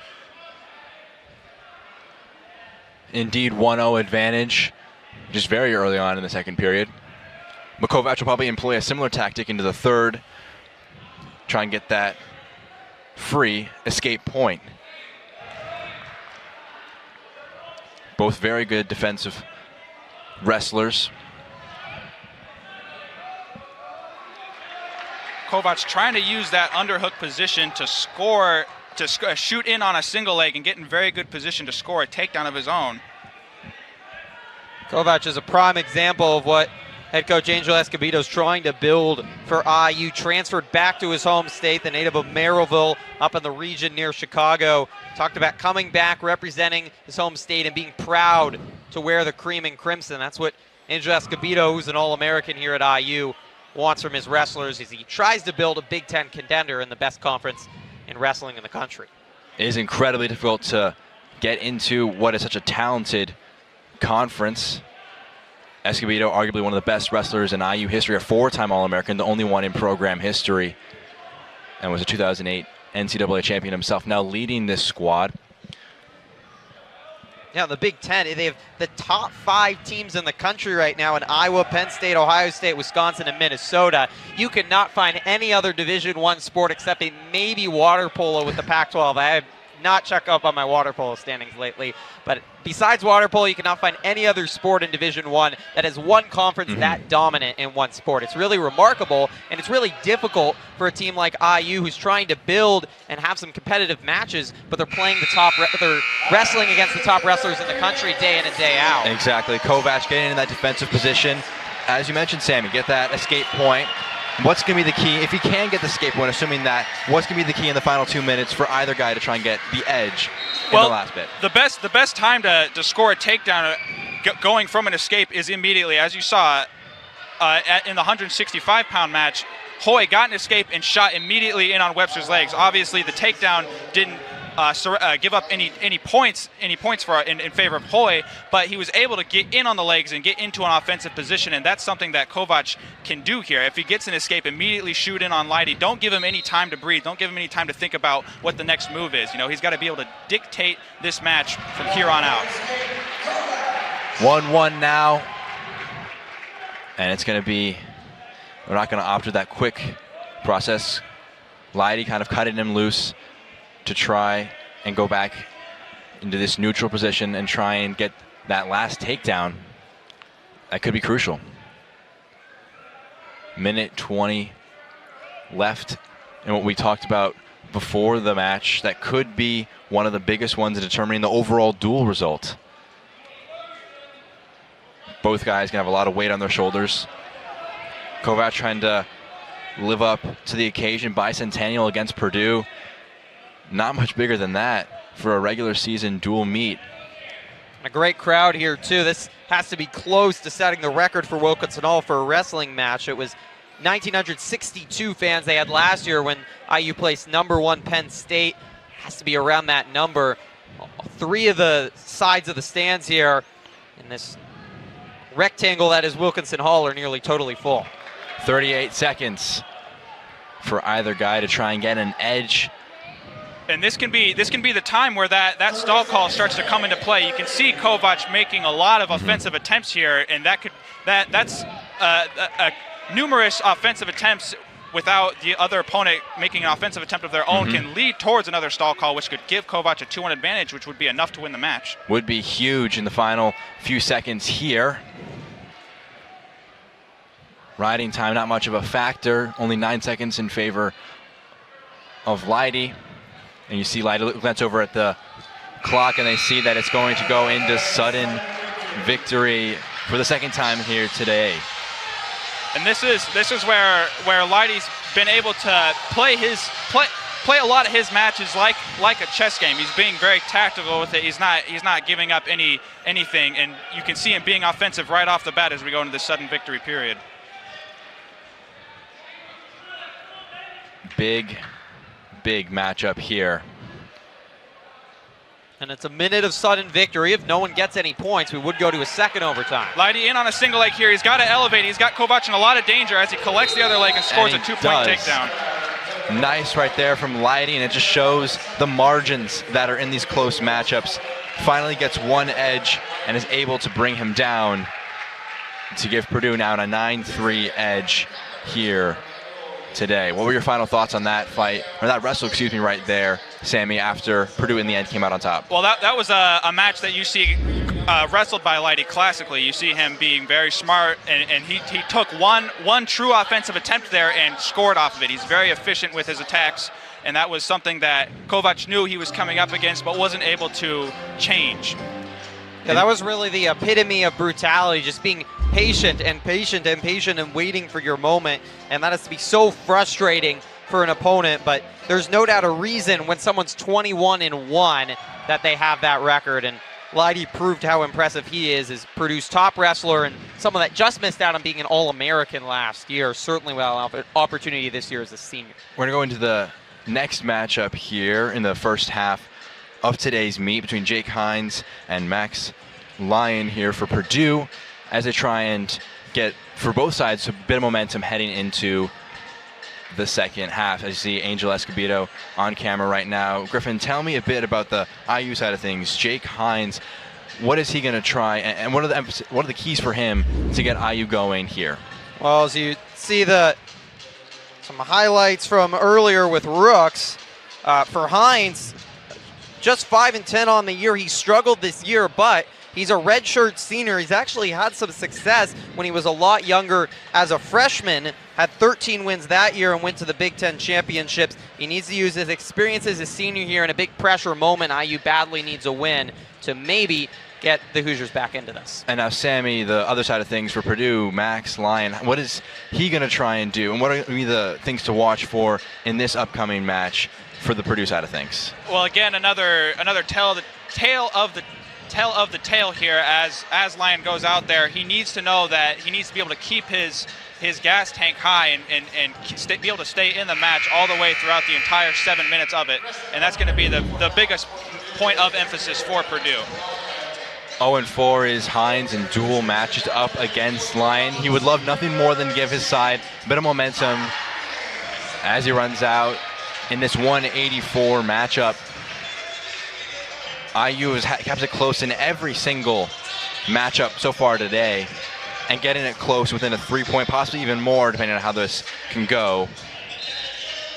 Indeed, 1-0 advantage, just very early on in the second period. Kovac will probably employ a similar tactic into the third, try and get that free escape point. Both very good defensive wrestlers. Kovac trying to use that underhook position to score, shoot in on a single leg and get in very good position to score a takedown of his own. Kovac is a prime example of what head coach Angel Escobedo is trying to build for IU. Transferred back to his home state, the native of Merrillville, up in the region near Chicago. Talked about coming back, representing his home state, and being proud to wear the cream and crimson. That's what Angel Escobedo, who's an All-American here at IU, wants from his wrestlers as he tries to build a Big Ten contender in the best conference in wrestling in the country. It is incredibly difficult to get into what is such a talented conference. Escobedo, arguably one of the best wrestlers in IU history, a 4-time All-American, the only one in program history, and was a 2008 NCAA champion himself, now leading this squad. Yeah, the Big Ten, they have the top 5 teams in the country right now in Iowa, Penn State, Ohio State, Wisconsin, and Minnesota. You could not find any other Division I sport except maybe water polo with the Pac-12. I have not checked up on my water polo standings lately, but besides water polo, you cannot find any other sport in Division I that has one conference that dominant in one sport. It's really remarkable, and it's really difficult for a team like IU who's trying to build and have some competitive matches, but they're playing they're wrestling against the top wrestlers in the country day in and day out. Exactly. Kovac getting in that defensive position. As you mentioned, Sammy, get that escape point. What's going to be the key, if he can get the escape point, assuming that, what's going to be the key in the final 2 minutes for either guy to try and get the edge in the last bit? The best time to score a takedown going from an escape is immediately, as you saw in the 165-pound match. Hoy got an escape and shot immediately in on Webster's legs. Obviously, the takedown didn't give up any points for in favor of Hoy, but he was able to get in on the legs and get into an offensive position, and that's something that Kovac can do here. If he gets an escape, immediately shoot in on Leidy. Don't give him any time to breathe. Don't give him any time to think about what the next move is. You know, he's got to be able to dictate this match from here on out. 1-1 now, and it's going to be, we're not going to opt for that quick process. Leidy kind of cutting him loose to try and go back into this neutral position and try and get that last takedown. That could be crucial. Minute 20 left, and what we talked about before the match, that could be one of the biggest ones in determining the overall duel result. Both guys gonna have a lot of weight on their shoulders. Kovac trying to live up to the occasion. Bicentennial against Purdue. Not much bigger than that for a regular season dual meet. A great crowd here too. This has to be close to setting the record for Wilkinson Hall for a wrestling match. It was 1,962 fans they had last year when IU placed #1 Penn State. Has to be around that number. 3 of the sides of the stands here in this rectangle that is Wilkinson Hall are nearly totally full. 38 seconds for either guy to try and get an edge. And this can be the time where that stall call starts to come into play. You can see Kovac making a lot of offensive attempts here, and that's numerous offensive attempts without the other opponent making an offensive attempt of their own can lead towards another stall call, which could give Kovac a 2-1 advantage, which would be enough to win the match. Would be huge in the final few seconds here. Riding time not much of a factor, only 9 seconds in favor of Leidy. And you see Leidy glance over at the clock, and they see that it's going to go into sudden victory for the second time here today. And this is where Leidy's been able to play a lot of his matches like a chess game. He's being very tactical with it. He's not giving up anything, and you can see him being offensive right off the bat as we go into this sudden victory period. Big matchup here. And it's a minute of sudden victory. If no one gets any points, we would go to a second overtime. Leidy in on a single leg here. He's got to elevate. He's got Kovac in a lot of danger as he collects the other leg and scores a 2-point takedown. Nice right there from Leidy, and it just shows the margins that are in these close matchups. Finally gets one edge and is able to bring him down to give Purdue now a 9-3 edge here today. What were your final thoughts on that fight, or that wrestle, excuse me, right there, Sammy, after Purdue in the end came out on top? Well, that was a match that you see wrestled by Leidy classically. You see him being very smart, and he took one true offensive attempt there and scored off of it. He's very efficient with his attacks, and that was something that Kovac knew he was coming up against but wasn't able to change. Yeah, that was really the epitome of brutality, just being patient and patient and patient and waiting for your moment. And that has to be so frustrating for an opponent. But there's no doubt a reason when someone's 21-1 that they have that record. And Leidy proved how impressive he is Purdue's top wrestler and someone that just missed out on being an All-American last year. Certainly will have an opportunity this year as a senior. We're going to go into the next matchup here in the first half of today's meet between Jake Hines and Max Lyon here for Purdue, as they try and get, for both sides, a bit of momentum heading into the second half. As you see Angel Escobedo on camera right now. Griffin, tell me a bit about the IU side of things. Jake Hines, what is he going to try, and what are the keys for him to get IU going here? Well, as you see some highlights from earlier with Rooks, for Hines, just 5-10 on the year. He struggled this year, but he's a redshirt senior. He's actually had some success when he was a lot younger as a freshman, had 13 wins that year and went to the Big Ten championships. He needs to use his experience as a senior here in a big pressure moment. IU badly needs a win to maybe get the Hoosiers back into this. And now, Sammy, the other side of things for Purdue, Max Lyon, what is he going to try and do? And what are going to be the things to watch for in this upcoming match for the Purdue side of things? Well, again, another tale of the tail here as Lyon goes out there. He needs to know that he needs to be able to keep his gas tank high and be able to stay in the match all the way throughout the entire 7 minutes of it. And that's going to be the biggest point of emphasis for Purdue. 0-4 is Hines in dual matches up against Lyon. He would love nothing more than give his side a bit of momentum as he runs out in this 184 matchup. IU has kept it close in every single matchup so far today, and getting it close within a 3-point, possibly even more, depending on how this can go,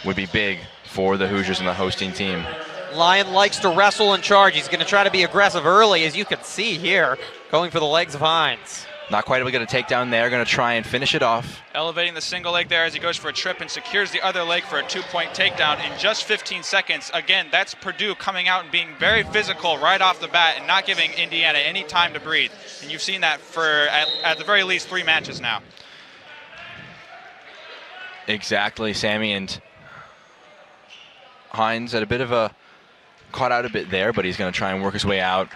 would be big for the Hoosiers and the hosting team. Lyon likes to wrestle and charge. He's going to try to be aggressive early, as you can see here, going for the legs of Hines. Not quite able to get a takedown there. Going to try and finish it off. Elevating the single leg there as he goes for a trip and secures the other leg for a 2-point takedown in just 15 seconds. Again, that's Purdue coming out and being very physical right off the bat and not giving Indiana any time to breathe. And you've seen that for at the very least 3 matches now. Exactly, Sammy. And Hines had a bit of a caught out a bit there, but he's going to try and work his way out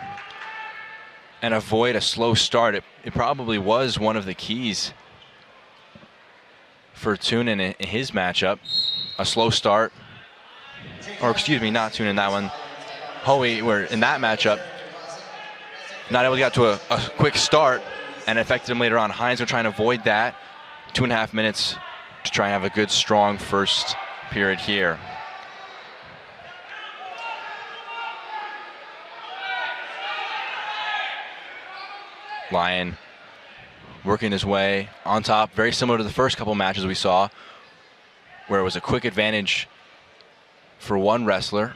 and avoid a slow start. It probably was one of the keys for Tunin in his matchup. A slow start, or excuse me, not Tunin, that one. Hoey, were in that matchup, not able to get to a quick start and affected him later on. Hines will try and avoid that. 2.5 minutes to try and have a good, strong first period here. Lyon working his way on top, very similar to the first couple matches we saw, where it was a quick advantage for one wrestler.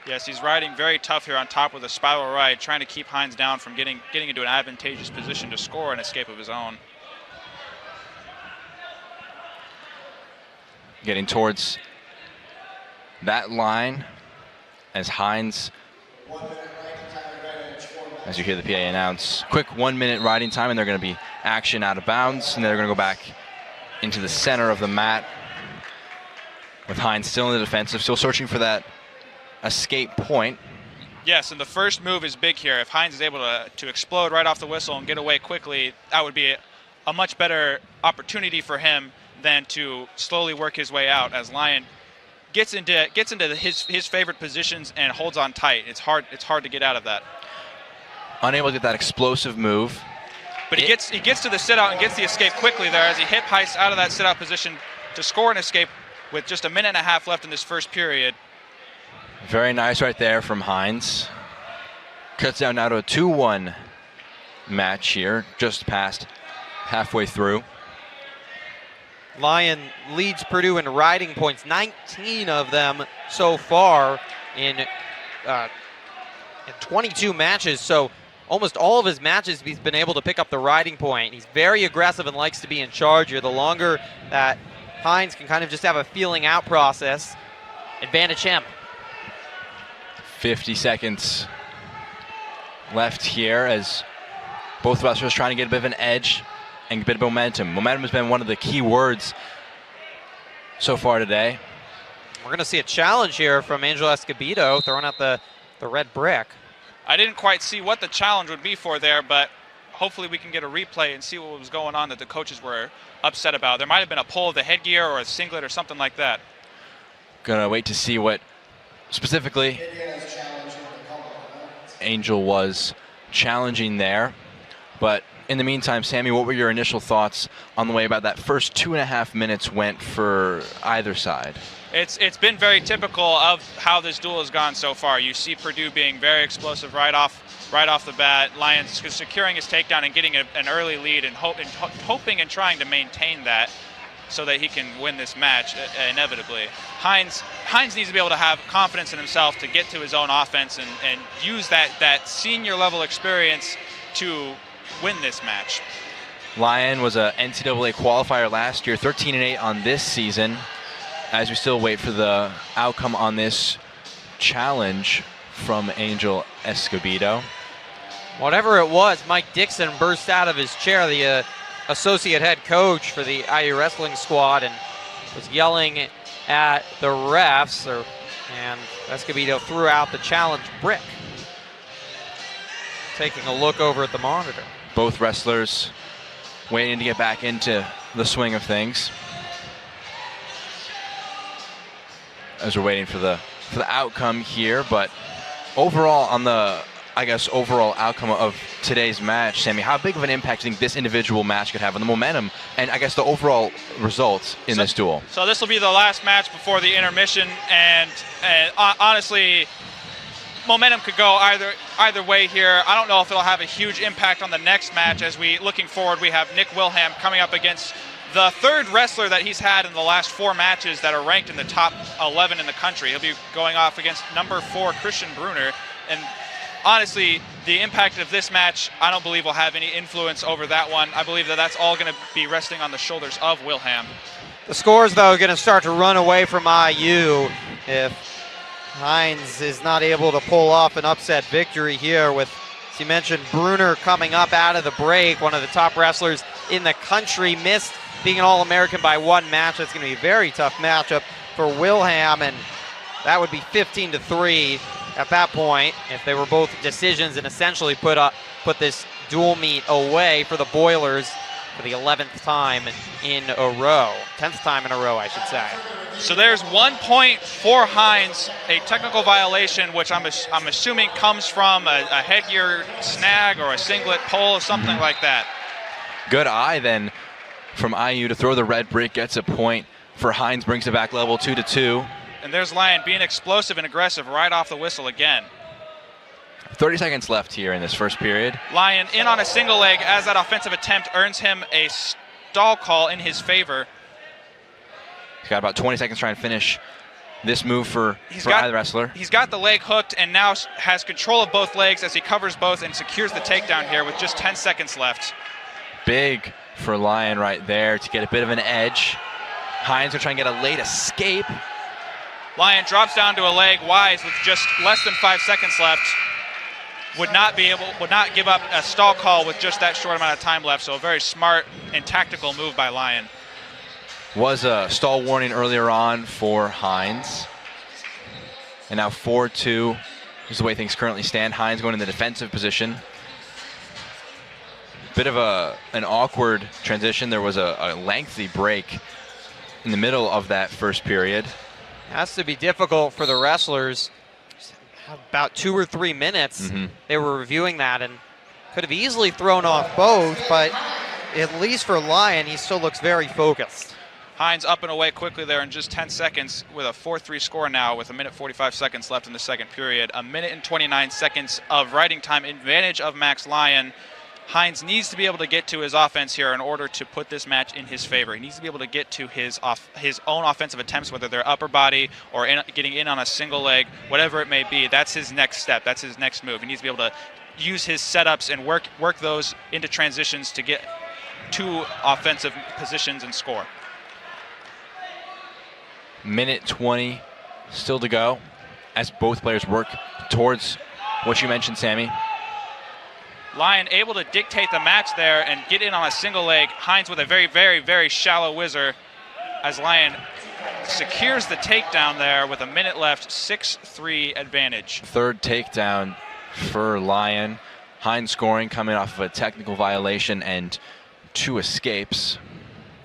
Yes, he's riding very tough here on top with a spiral ride, trying to keep Hines down from getting into an advantageous position to score an escape of his own. Getting towards that line as Hines, as you hear the PA announce, quick 1 minute riding time, and they're going to be action out of bounds, and they're going to go back into the center of the mat with Hines still in the defensive, still searching for that escape point. Yes, and the first move is big here. If Hines is able to explode right off the whistle and get away quickly, that would be a much better opportunity for him than to slowly work his way out as Lyon gets into his favorite positions and holds on tight. It's hard to get out of that. Unable to get that explosive move. But he gets to the sit-out and gets the escape quickly there as he hip heists out of that sit-out position to score an escape with just a minute and a half left in this first period. Very nice right there from Hines. Cuts down now to a 2-1 match here, just past halfway through. Lyon leads Purdue in riding points, 19 of them so far in 22 matches. So almost all of his matches he's been able to pick up the riding point. He's very aggressive and likes to be in charge here. The longer that Hines can kind of just have a feeling out process, advantage him. 50 seconds left here as both wrestlers trying to get a bit of an edge and a bit of momentum. Momentum has been one of the key words so far today. We're going to see a challenge here from Angel Escobedo throwing out the red brick. I didn't quite see what the challenge would be for there, but hopefully we can get a replay and see what was going on that the coaches were upset about. There might have been a pull of the headgear or a singlet or something like that. Gonna wait to see what specifically Angel was challenging there. But in the meantime, Sammy, what were your initial thoughts on the way about that first 2.5 minutes went for either side? It's been very typical of how this duel has gone so far. You see Purdue being very explosive right off the bat. Lyons securing his takedown and getting an early lead and hoping and trying to maintain that so that he can win this match inevitably. Hines needs to be able to have confidence in himself to get to his own offense and use that senior level experience to win this match. Lyon was a NCAA qualifier last year, 13-8 on this season. As we still wait for the outcome on this challenge from Angel Escobedo. Whatever it was, Mike Dixon burst out of his chair, the associate head coach for the IU wrestling squad, and was yelling at the refs, and Escobedo threw out the challenge brick. Taking a look over at the monitor. Both wrestlers waiting to get back into the swing of things. As we're waiting for the outcome here, but overall on the, I guess, overall outcome of today's match, Sammy, how big of an impact do you think this individual match could have on the momentum and I guess the overall results in this duel? So this will be the last match before the intermission, and honestly, momentum could go either way here. I don't know if it'll have a huge impact on the next match. As looking forward, we have Nick Wilhelm coming up against the third wrestler that he's had in the last 4 matches that are ranked in the top 11 in the country. He'll be going off against number 4 Christian Bruner. And honestly, the impact of this match, I don't believe will have any influence over that one. I believe that that's all going to be resting on the shoulders of Wilhelm. The scores, though, are going to start to run away from IU if Hines is not able to pull off an upset victory here with, as you mentioned, Bruner coming up out of the break, one of the top wrestlers in the country, missed being an All-American by 1 match. That's going to be a very tough matchup for Wilhelm, and that would be 15-3 at that point if they were both decisions and essentially put this dual meet away for the Boilers for the 11th time in a row. 10th time in a row, I should say. So there's 1 point for Hines, a technical violation, which I'm assuming comes from a headgear snag or a singlet pull or something like that. Good eye then from IU to throw the red brick, gets a point for Hines, brings it back level 2-2. And there's Lyon being explosive and aggressive right off the whistle again. 30 seconds left here in this first period. Lyon in on a single leg as that offensive attempt earns him a stall call in his favor. He's got about 20 seconds trying to finish this move for either wrestler. He's got the leg hooked and now has control of both legs as he covers both and secures the takedown here with just 10 seconds left. Big for Lyon right there to get a bit of an edge. Hines will try and get a late escape. Lion drops down to a leg. Wise, with just less than 5 seconds left, would not give up a stall call with just that short amount of time left. So a very smart and tactical move by Lion. Was a stall warning earlier on for Hines. And now 4-2 is the way things currently stand. Hines going in the defensive position. Bit of an awkward transition. There was a lengthy break in the middle of that first period. Has to be difficult for the wrestlers. About 2 or 3 minutes. They were reviewing that and could have easily thrown off both, but at least for Lion, he still looks very focused. Hines up and away quickly there in just 10 seconds with a 4-3 score now with 1:45 seconds left in the second period. 1:29 seconds of riding time advantage of Max Lion. Hines needs to be able to get to his offense here in order to put this match in his favor. He needs to be able to get to his own offensive attempts, whether they're upper body or getting in on a single leg, whatever it may be. That's his next step. That's his next move. He needs to be able to use his setups and work those into transitions to get to offensive positions and score. 1:20 still to go as both players work towards what you mentioned, Sammy. Lion able to dictate the match there and get in on a single leg. Hines with a very, very, very shallow whizzer as Lion secures the takedown there with a minute left. 6-3 advantage. Third takedown for Lion. Hines scoring coming off of a technical violation and 2 escapes.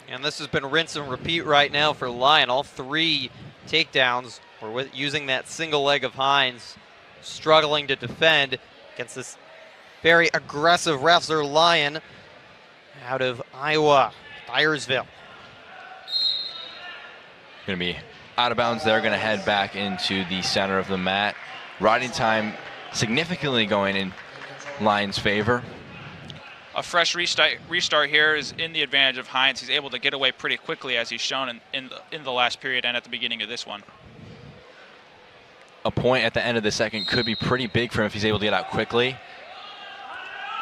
And this has been rinse and repeat right now for Lion. All 3 takedowns were using that single leg of Hines, struggling to defend against this very aggressive wrestler, Lion, out of Iowa, Dyersville. Going to be out of bounds there, going to head back into the center of the mat. Riding time significantly going in Lion's favor. A fresh restart here is in the advantage of Hines. He's able to get away pretty quickly, as he's shown in the last period and at the beginning of this one. A point at the end of the second could be pretty big for him if he's able to get out quickly.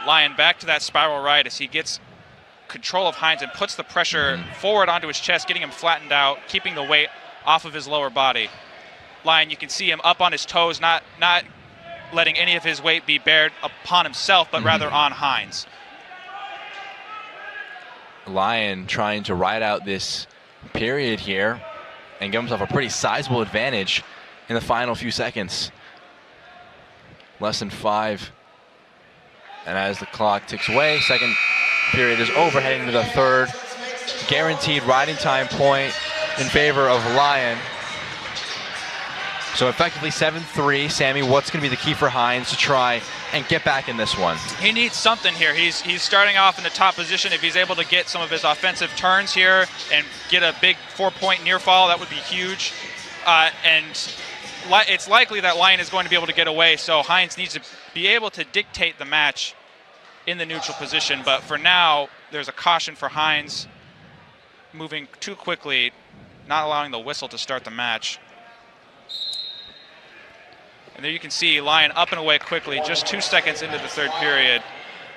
Lion back to that spiral right as he gets control of Hines and puts the pressure forward onto his chest, getting him flattened out, keeping the weight off of his lower body. Lion, you can see him up on his toes, not letting any of his weight be bared upon himself, but rather on Hines. Lion trying to ride out this period here and give himself a pretty sizable advantage in the final few seconds. Less than 5. And as the clock ticks away, second period is over, heading into the third. Guaranteed riding time point in favor of Lion. So effectively 7-3. Sammy, what's going to be the key for Hines to try and get back in this one? He needs something here. He's starting off in the top position. If he's able to get some of his offensive turns here and get a big 4-point near fall, that would be huge. And it's likely that Lion is going to be able to get away, so Hines needs to be able to dictate the match in the neutral position. But for now, there's a caution for Hines moving too quickly, not allowing the whistle to start the match. And there you can see Lion up and away quickly, just 2 seconds into the third period.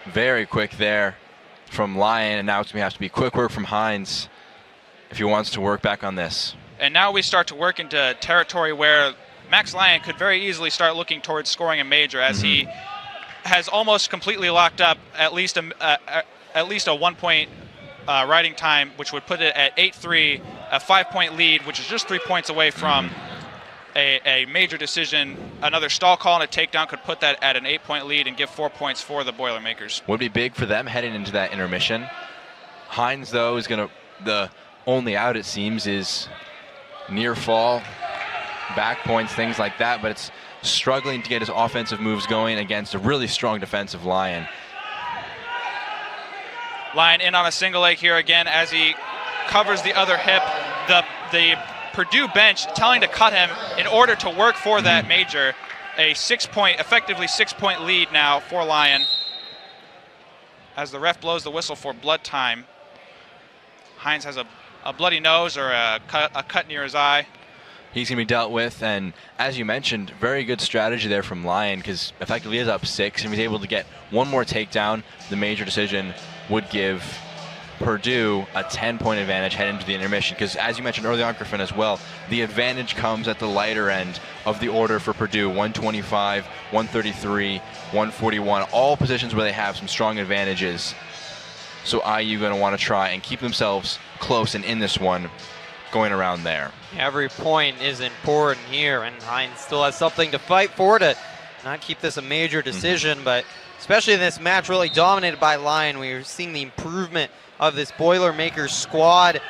Very quick there from Lion, and now it's going to have to be quick work from Hines if he wants to work back on this. And now we start to work into territory where Max Lion could very easily start looking towards scoring a major, as he has almost completely locked up at least a 1-point riding time, which would put it at 8-3, a 5-point lead, which is just 3 points away from a major decision. Another stall call and a takedown could put that at an 8-point lead and give 4 points for the Boilermakers. Would be big for them heading into that intermission. Hines, though, is going to, the only out, it seems, is near fall, back points, things like that, but it's struggling to get his offensive moves going against a really strong defensive Lion. Lion in on a single leg here again as he covers the other hip. The Purdue bench telling to cut him in order to work for that major. A effectively 6-point lead now for Lion as the ref blows the whistle for blood time. Hines has a bloody nose or a cut near his eye. He's going to be dealt with, and as you mentioned, very good strategy there from Lion, because effectively is up 6, and he's able to get one more takedown. The major decision would give Purdue a 10-point advantage heading into the intermission, because as you mentioned earlier on, Griffin, as well, the advantage comes at the lighter end of the order for Purdue. 125, 133, 141, all positions where they have some strong advantages. So IU going to want to try and keep themselves close and in this one, going around there. Every point is important here, and Hines still has something to fight for to not keep this a major decision, but especially in this match really dominated by Lyon, we are seeing the improvement of this Boilermaker squad.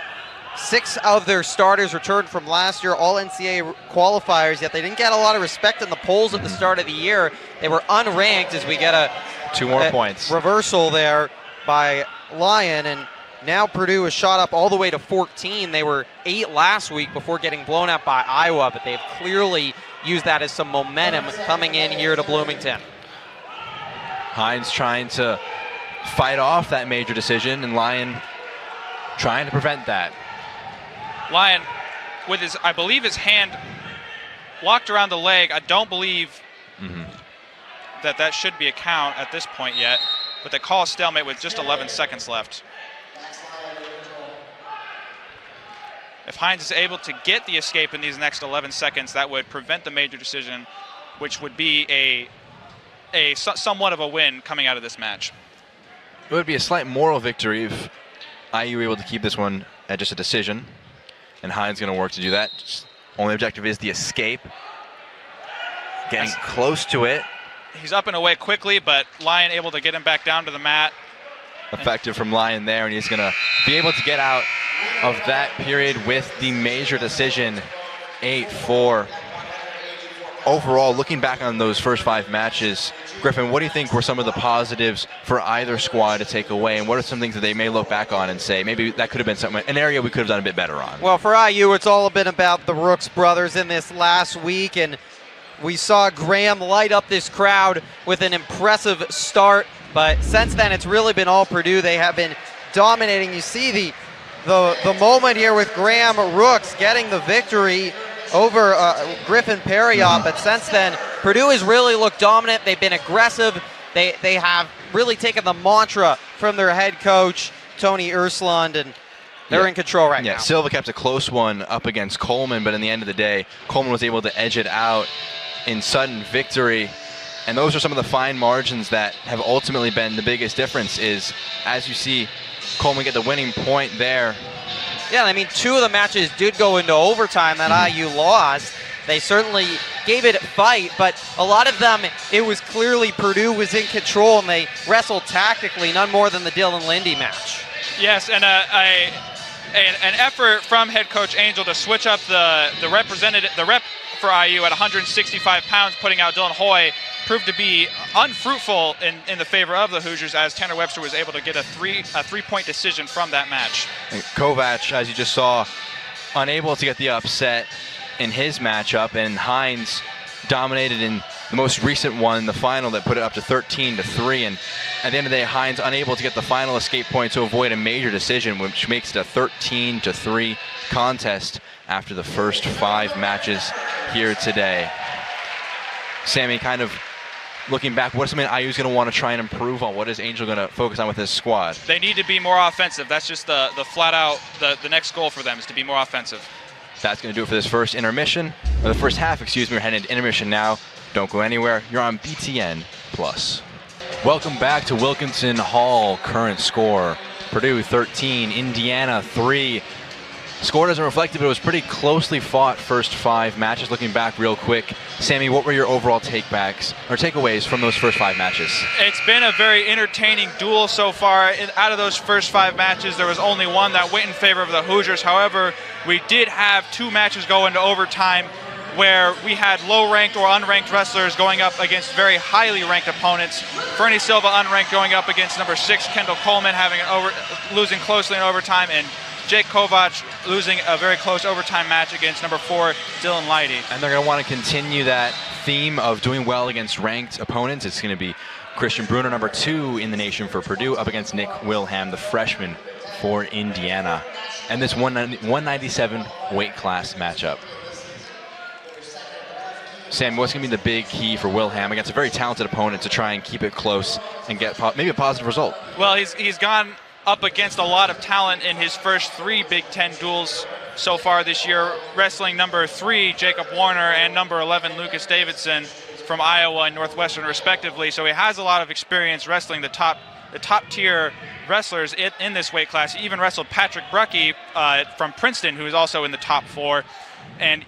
6 of their starters returned from last year, all NCAA qualifiers, yet they didn't get a lot of respect in the polls at the start of the year. They were unranked as we get a 2 more points reversal there by Lyon, and now Purdue is shot up all the way to 14. They were 8 last week before getting blown out by Iowa, but they've clearly used that as some momentum coming in here to Bloomington. Hines trying to fight off that major decision, and Lyon trying to prevent that. Lyon, with his, I believe his hand locked around the leg. I don't believe that should be a count at this point yet, but they call a stalemate with just 11 seconds left. If Hines is able to get the escape in these next 11 seconds, that would prevent the major decision, which would be somewhat of a win coming out of this match. It would be a slight moral victory if IU were able to keep this one at just a decision, and Hines going to work to do that. Only objective is the escape. Getting close to it. He's up and away quickly, but Lyon able to get him back down to the mat. Effective from Lyon there, and he's going to be able to get out of that period with the major decision, 8-4. Overall, looking back on those first 5 matches, Griffin, what do you think were some of the positives for either squad to take away, and what are some things that they may look back on and say, maybe that could have been something, an area we could have done a bit better on? Well, for IU, it's all been about the Rooks brothers in this last week, and we saw Graham light up this crowd with an impressive start, but since then it's really been all Purdue. They have been dominating. You see the moment here with Graham Rooks getting the victory over Griffin Perriott, but since then Purdue has really looked dominant. They've been aggressive. They have really taken the mantra from their head coach Tony Ursulund, and they're in control right now. Silva kept a close one up against Coleman, but in the end of the day, Coleman was able to edge it out in sudden victory. And those are some of the fine margins that have ultimately been the biggest difference, is as you see Coleman get the winning point there. Yeah, I mean, 2 of the matches did go into overtime that IU lost. They certainly gave it a fight, but a lot of them, it was clearly Purdue was in control, and they wrestled tactically, none more than the Dylan Lindy match. Yes, and an effort from head coach Angel to switch up the rep for IU at 165 pounds, putting out Dylan Hoy, proved to be unfruitful in the favor of the Hoosiers, as Tanner Webster was able to get a three-point decision from that match. And Kovac, as you just saw, unable to get the upset in his matchup, and Hines dominated in the most recent one, the final, that put it up to 13-3, and at the end of the day, Hines unable to get the final escape point to avoid a major decision, which makes it a 13-3 contest after the first 5 matches here today. Sammy, kind of looking back, what's something IU's going to want to try and improve on? What is Angel going to focus on with his squad? They need to be more offensive. That's just the flat out, the next goal for them is to be more offensive. That's going to do it for this first intermission, or the first half, excuse me. We're heading into intermission now. Don't go anywhere. You're on BTN Plus. Welcome back to Wilkinson Hall. Current score, Purdue 13, Indiana 3. Score doesn't reflect it, but it was pretty closely fought first 5 matches. Looking back real quick, Sammy, what were your overall takeaways from those first 5 matches? It's been a very entertaining duel so far. Out of those first 5 matches, there was only one that went in favor of the Hoosiers. However, we did have 2 matches go into overtime where we had low-ranked or unranked wrestlers going up against very highly ranked opponents. Fernie Silva unranked going up against number 6 Kendall Coleman, losing closely in overtime, and Jake Kovac losing a very close overtime match against number 4 Dylan Leidy. And they're going to want to continue that theme of doing well against ranked opponents. It's going to be Christian Bruner, number 2 in the nation for Purdue, up against Nick Wilhelm, the freshman for Indiana. And this 197 weight class matchup. Sam, what's going to be the big key for Wilhelm against a very talented opponent to try and keep it close and get maybe a positive result? Well, he's gone up against a lot of talent in his first 3 Big Ten duels so far this year, wrestling number 3, Jacob Warner, and number 11, Lucas Davidson from Iowa and Northwestern, respectively. So he has a lot of experience wrestling the top tier wrestlers in this weight class. He even wrestled Patrick Bruckey from Princeton, who is also in the top 4. And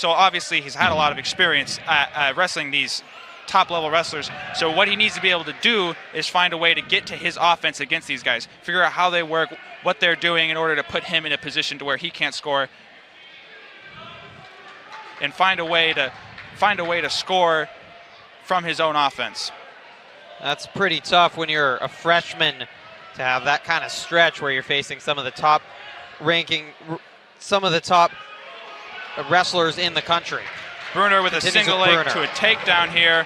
obviously he's had a lot of experience at wrestling these top-level wrestlers. So what he needs to be able to do is find a way to get to his offense against these guys, figure out how they work, what they're doing in order to put him in a position to where he can't score, and find a way to score from his own offense. That's pretty tough when you're a freshman to have that kind of stretch where you're facing some of the top wrestlers in the country. Bruner with a single leg to a takedown here.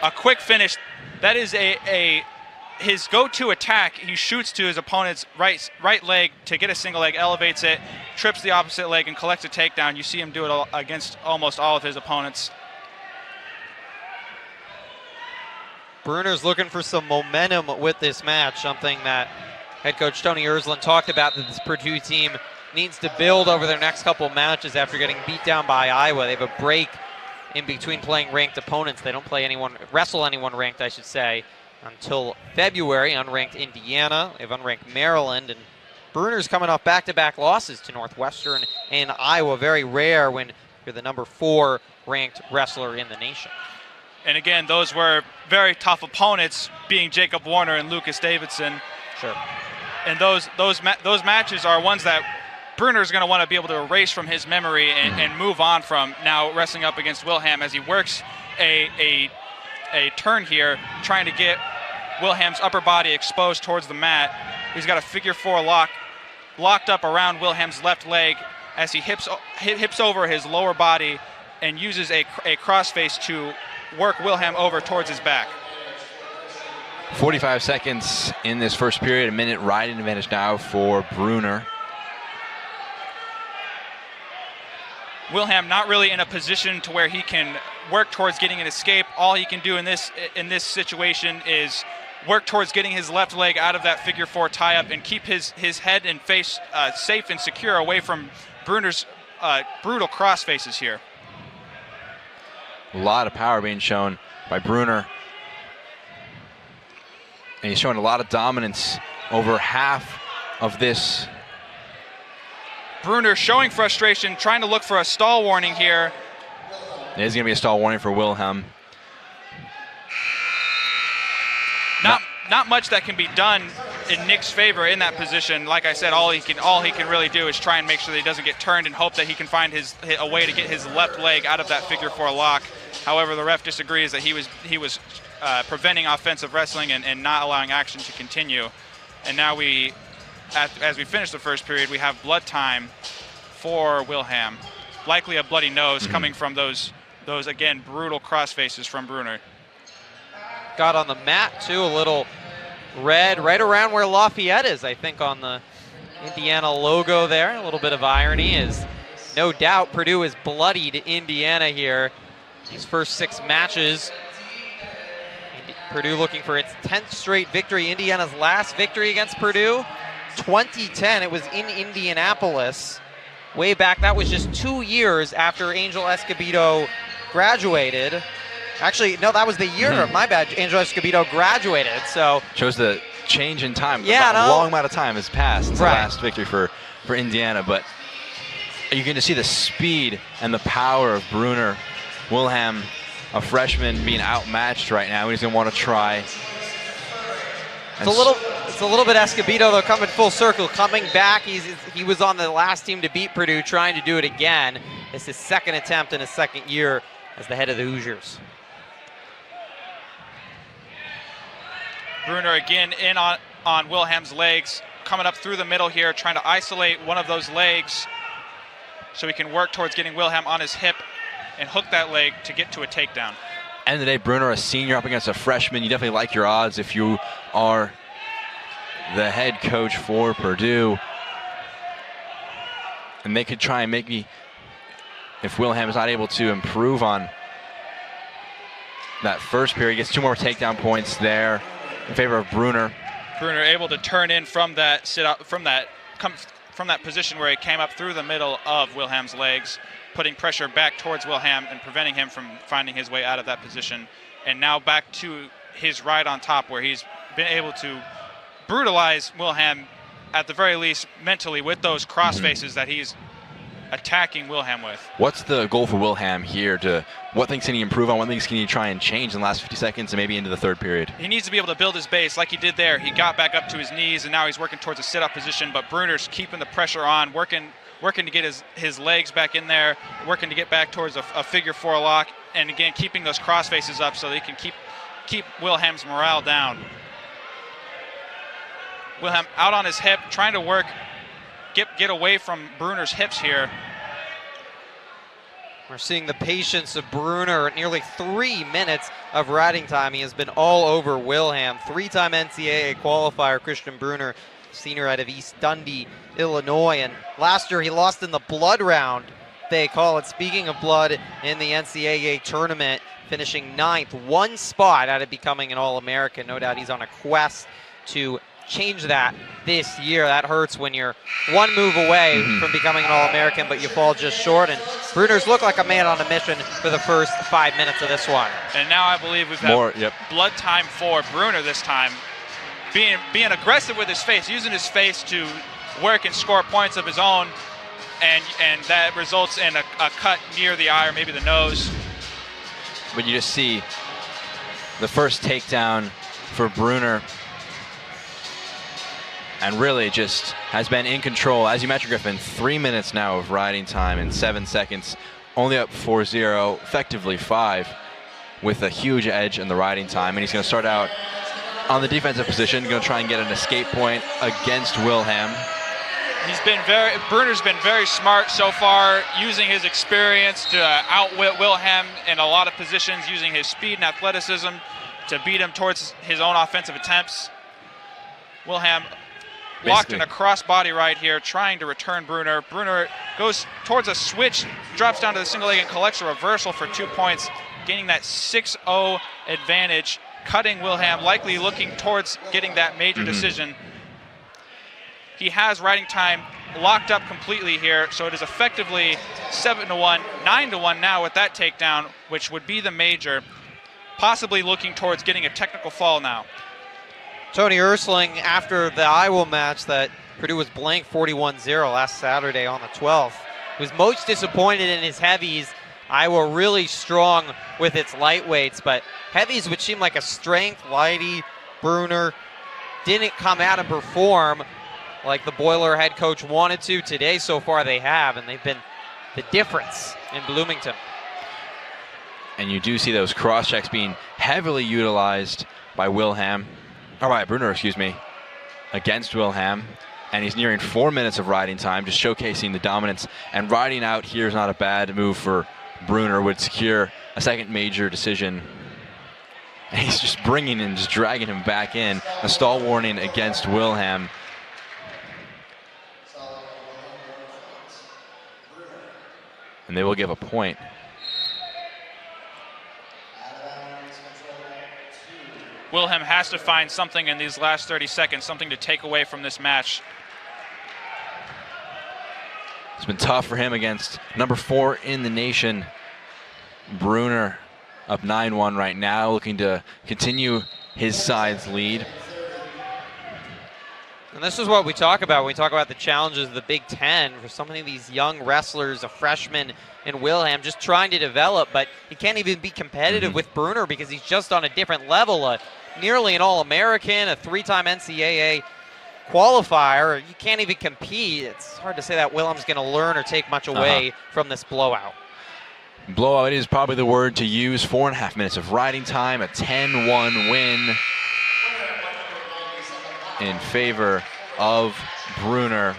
A quick finish. That is his go-to attack. He shoots to his opponent's right leg to get a single leg, elevates it, trips the opposite leg, and collects a takedown. You see him do it against almost all of his opponents. Bruner's looking for some momentum with this match, something that head coach Tony Ersland talked about, that this Purdue team needs to build over their next couple matches after getting beat down by Iowa. They have a break in between playing ranked opponents. They don't wrestle anyone ranked, I should say, until February. Unranked Indiana, they have unranked Maryland, and Bruner's coming off back-to-back losses to Northwestern and Iowa. Very rare when you're the number 4 ranked wrestler in the nation. And again, those were very tough opponents, being Jacob Warner and Lucas Davidson. Sure. And those matches are ones that Bruner's going to want to be able to erase from his memory and move on from. Now wrestling up against Wilhelm as he works a turn here, trying to get Wilhelm's upper body exposed towards the mat. He's got a figure 4 locked up around Wilhelm's left leg as he hips over his lower body and uses a crossface to work Wilhelm over towards his back. 45 seconds in this first period, a minute riding advantage now for Bruner. Wilhelm not really in a position to where he can work towards getting an escape. All he can do in this situation is work towards getting his left leg out of that figure 4 tie-up and keep his head and face safe and secure away from Bruner's brutal cross faces here. A lot of power being shown by Bruner. And he's showing a lot of dominance over half of this. Bruner showing frustration, trying to look for a stall warning here. It is going to be a stall warning for Wilhelm. Not much that can be done in Nick's favor in that position. Like I said, all he can really do is try and make sure that he doesn't get turned and hope that he can find a way to get his left leg out of that figure 4 lock. However, the ref disagrees that he was preventing offensive wrestling and not allowing action to continue. And now as we finish the first period, we have blood time for Wilhelm. Likely a bloody nose coming from those again brutal cross faces from Bruner. Got on the mat too, a little red right around where Lafayette is, I think, on the Indiana logo there. A little bit of irony is no doubt Purdue is bloodied Indiana here. These first 6 matches. Purdue looking for its 10th straight victory. Indiana's last victory against Purdue, 2010. It was in Indianapolis. Way back, that was just 2 years after Angel Escobedo graduated. Actually, no, that was the year, my bad, Angel Escobedo graduated, so. Shows the change in time. Yeah, a long amount of time has passed since the last victory for Indiana, but you're going to see the speed and the power of Bruner. Wilhelm, a freshman, being outmatched right now. He's going to want to try. It's a little bit Escobedo, though, coming full circle, coming back. He was on the last team to beat Purdue, trying to do it again. It's his second attempt in his second year as the head of the Hoosiers. Bruner again in on Wilhelm's legs, coming up through the middle here, trying to isolate one of those legs so he can work towards getting Wilhelm on his hip and hook that leg to get to a takedown. End of the day, Bruner, a senior up against a freshman. You definitely like your odds if you are the head coach for Purdue. And they could try and make me, if Wilhelm is not able to improve on that first period, gets 2 more takedown points there in favor of Bruner. Bruner able to turn in from that from that position where he came up through the middle of Wilhelm's legs, putting pressure back towards Wilhelm and preventing him from finding his way out of that position. And now back to his right on top, where he's been able to brutalize Wilhelm, at the very least mentally, with those cross faces that he's attacking Wilhelm with. What's the goal for Wilhelm here? What things can he improve on? What things can he try and change in the last 50 seconds and maybe into the third period? He needs to be able to build his base like he did there. He got back up to his knees, and now he's working towards a sit-up position, but Bruner's keeping the pressure on, working to get his legs back in there, working to get back towards a figure 4 lock, and again, keeping those cross faces up so they can keep Wilhelm's morale down. Wilhelm out on his hip, trying to work, get away from Bruner's hips here. We're seeing the patience of Bruner. Nearly 3 minutes of riding time. He has been all over Wilhelm. 3-time NCAA qualifier Christian Bruner, senior out of East Dundee, Illinois. And last year he lost in the blood round, they call it. Speaking of blood, in the NCAA tournament, finishing 9th, 1 spot out of becoming an All-American. No doubt he's on a quest to change that this year. That hurts when you're 1 move away from becoming an All-American, but you fall just short. And Bruner's looked like a man on a mission for the first 5 minutes of this one. And now I believe we've got blood time for Bruner this time. Being aggressive with his face, using his face to work and score points of his own, and that results in a cut near the eye or maybe the nose. But you just see the first takedown for Bruner, and really just has been in control. As you mentioned, Griffin, 3 minutes now of riding time in 7 seconds, only up 4-0, effectively 5, with a huge edge in the riding time. And he's going to start out on the defensive position, going to try and get an escape point against Wilhelm. Bruner's been very smart so far, using his experience to outwit Wilhelm in a lot of positions, using his speed and athleticism to beat him towards his own offensive attempts. Wilhelm locked in a cross-body right here, trying to return Bruner. Bruner goes towards a switch, drops down to the single leg and collects a reversal for 2 points, gaining that 6-0 advantage, cutting Wilhelm, likely looking towards getting that major decision. He has riding time locked up completely here, so it is effectively 7-1, 9-1 now with that takedown, which would be the major, possibly looking towards getting a technical fall now. Tony Ersling, after the Iowa match that Purdue was blanked 41-0 last Saturday on the 12th, was most disappointed in his heavies. Iowa really strong with its lightweights, but heavies, which seemed like a strength, Leidy, Bruner, didn't come out and perform like the Boiler head coach wanted to. Today, so far, they have, and they've been the difference in Bloomington. And you do see those cross checks being heavily utilized by Bruner, against Wilhelm. And he's nearing 4 minutes of riding time, just showcasing the dominance. And riding out here is not a bad move for Bruner, would secure a second major decision. And he's just just dragging him back in. A stall warning against Wilhelm. And they will give a point. Wilhelm has to find something in these last 30 seconds, something to take away from this match. It's been tough for him against number 4 in the nation, Bruner, up 9-1 right now, looking to continue his side's lead. And this is what we talk about when we talk about the challenges of the Big Ten for some of these young wrestlers, a freshman in Wilhelm, just trying to develop, but he can't even be competitive with Bruner because he's just on a different level. Nearly an All-American, a 3-time NCAA qualifier. You can't even compete. It's hard to say that Wilhelm's going to learn or take much away from this blowout. Blowout is probably the word to use. 4.5 minutes of riding time, a 10-1 win in favor of Bruner.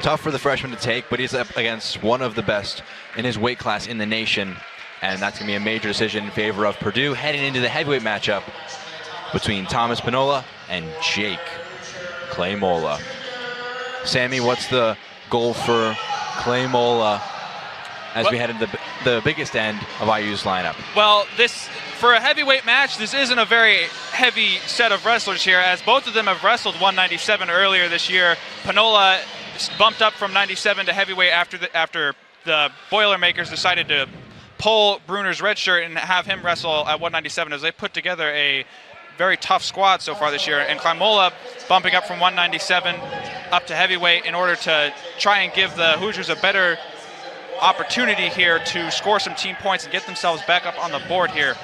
Tough for the freshman to take, but he's up against one of the best in his weight class in the nation, and that's going to be a major decision in favor of Purdue heading into the heavyweight matchup between Thomas Pinola and Jake Claymola. Sammy, what's the goal for Claymola as we head into the biggest end of IU's lineup. Well, for a heavyweight match, this isn't a very heavy set of wrestlers here, as both of them have wrestled 197 earlier this year. Panola bumped up from 97 to heavyweight after the Boilermakers decided to pull Bruner's red shirt and have him wrestle at 197, as they put together a very tough squad so far this year. And Klimola bumping up from 197 up to heavyweight in order to try and give the Hoosiers a better opportunity here to score some team points and get themselves back up on the board here.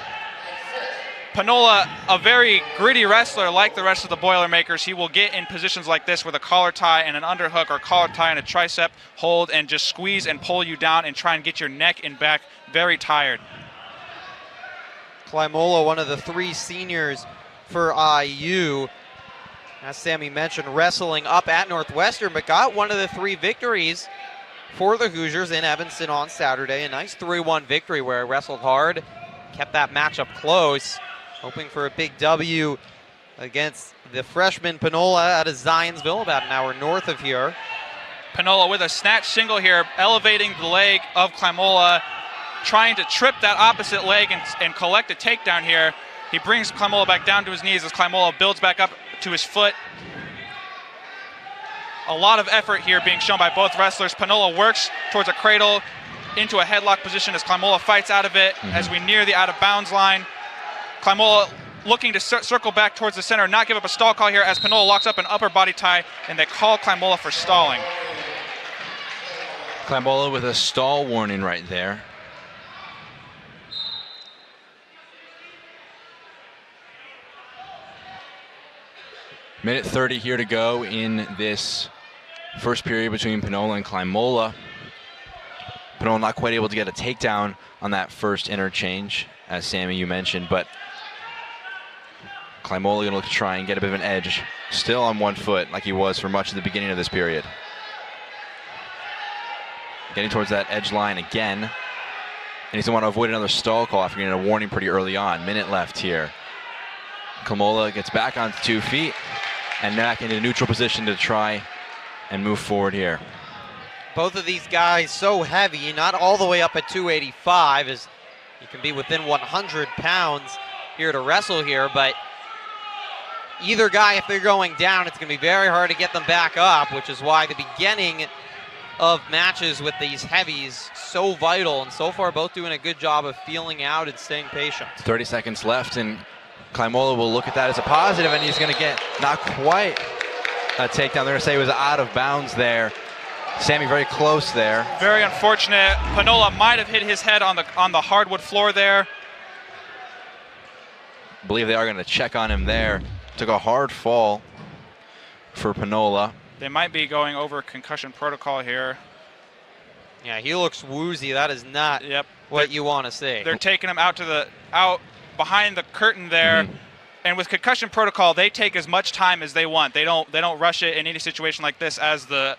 Panola, a very gritty wrestler like the rest of the Boilermakers. He will get in positions like this with a collar tie and an underhook, or collar tie and a tricep hold, and just squeeze and pull you down and try and get your neck and back very tired. Klimola, one of the 3 seniors for IU. As Sammy mentioned, wrestling up at Northwestern, but got one of the 3 victories for the Hoosiers in Evanston on Saturday. A nice 3-1 victory where he wrestled hard, kept that matchup close, hoping for a big W against the freshman Panola out of Zionsville, about an hour north of here. Panola with a snatch single here, elevating the leg of Klimola, trying to trip that opposite leg and collect a takedown here. He brings Klimola back down to his knees as Klimola builds back up to his foot. A lot of effort here being shown by both wrestlers. Panola works towards a cradle into a headlock position as Klimola fights out of it as we near the out-of-bounds line. Klimola looking to circle back towards the center, not give up a stall call here as Panola locks up an upper body tie, and they call Klimola for stalling. Klimola with a stall warning right there. Minute 30 here to go in this first period between Panola and Klimola. Panola not quite able to get a takedown on that first interchange, as Sammy, you mentioned, but Klimola gonna look to try and get a bit of an edge. Still on 1 foot, like he was for much of the beginning of this period. Getting towards that edge line again. And he's gonna want to avoid another stall call after getting a warning pretty early on. Minute left here. Klimola gets back on 2 feet and back into neutral position to try and move forward here. Both of these guys so heavy, not all the way up at 285, as you can be within 100 pounds here to wrestle here, but either guy, if they're going down, it's going to be very hard to get them back up, which is why the beginning of matches with these heavies so vital, and so far both doing a good job of feeling out and staying patient. 30 seconds left, and Klimola will look at that as a positive, and he's going to get not quite a takedown. They're going to say he was out of bounds there. Sammy very close there. Very unfortunate. Panola might have hit his head on the hardwood floor there. I believe they are going to check on him there. Took a hard fall for Panola. They might be going over concussion protocol here. Yeah, he looks woozy. That is not what you want to see. They're taking him out behind the curtain there. And with concussion protocol, they take as much time as they want. They don't rush it in any situation like this, as the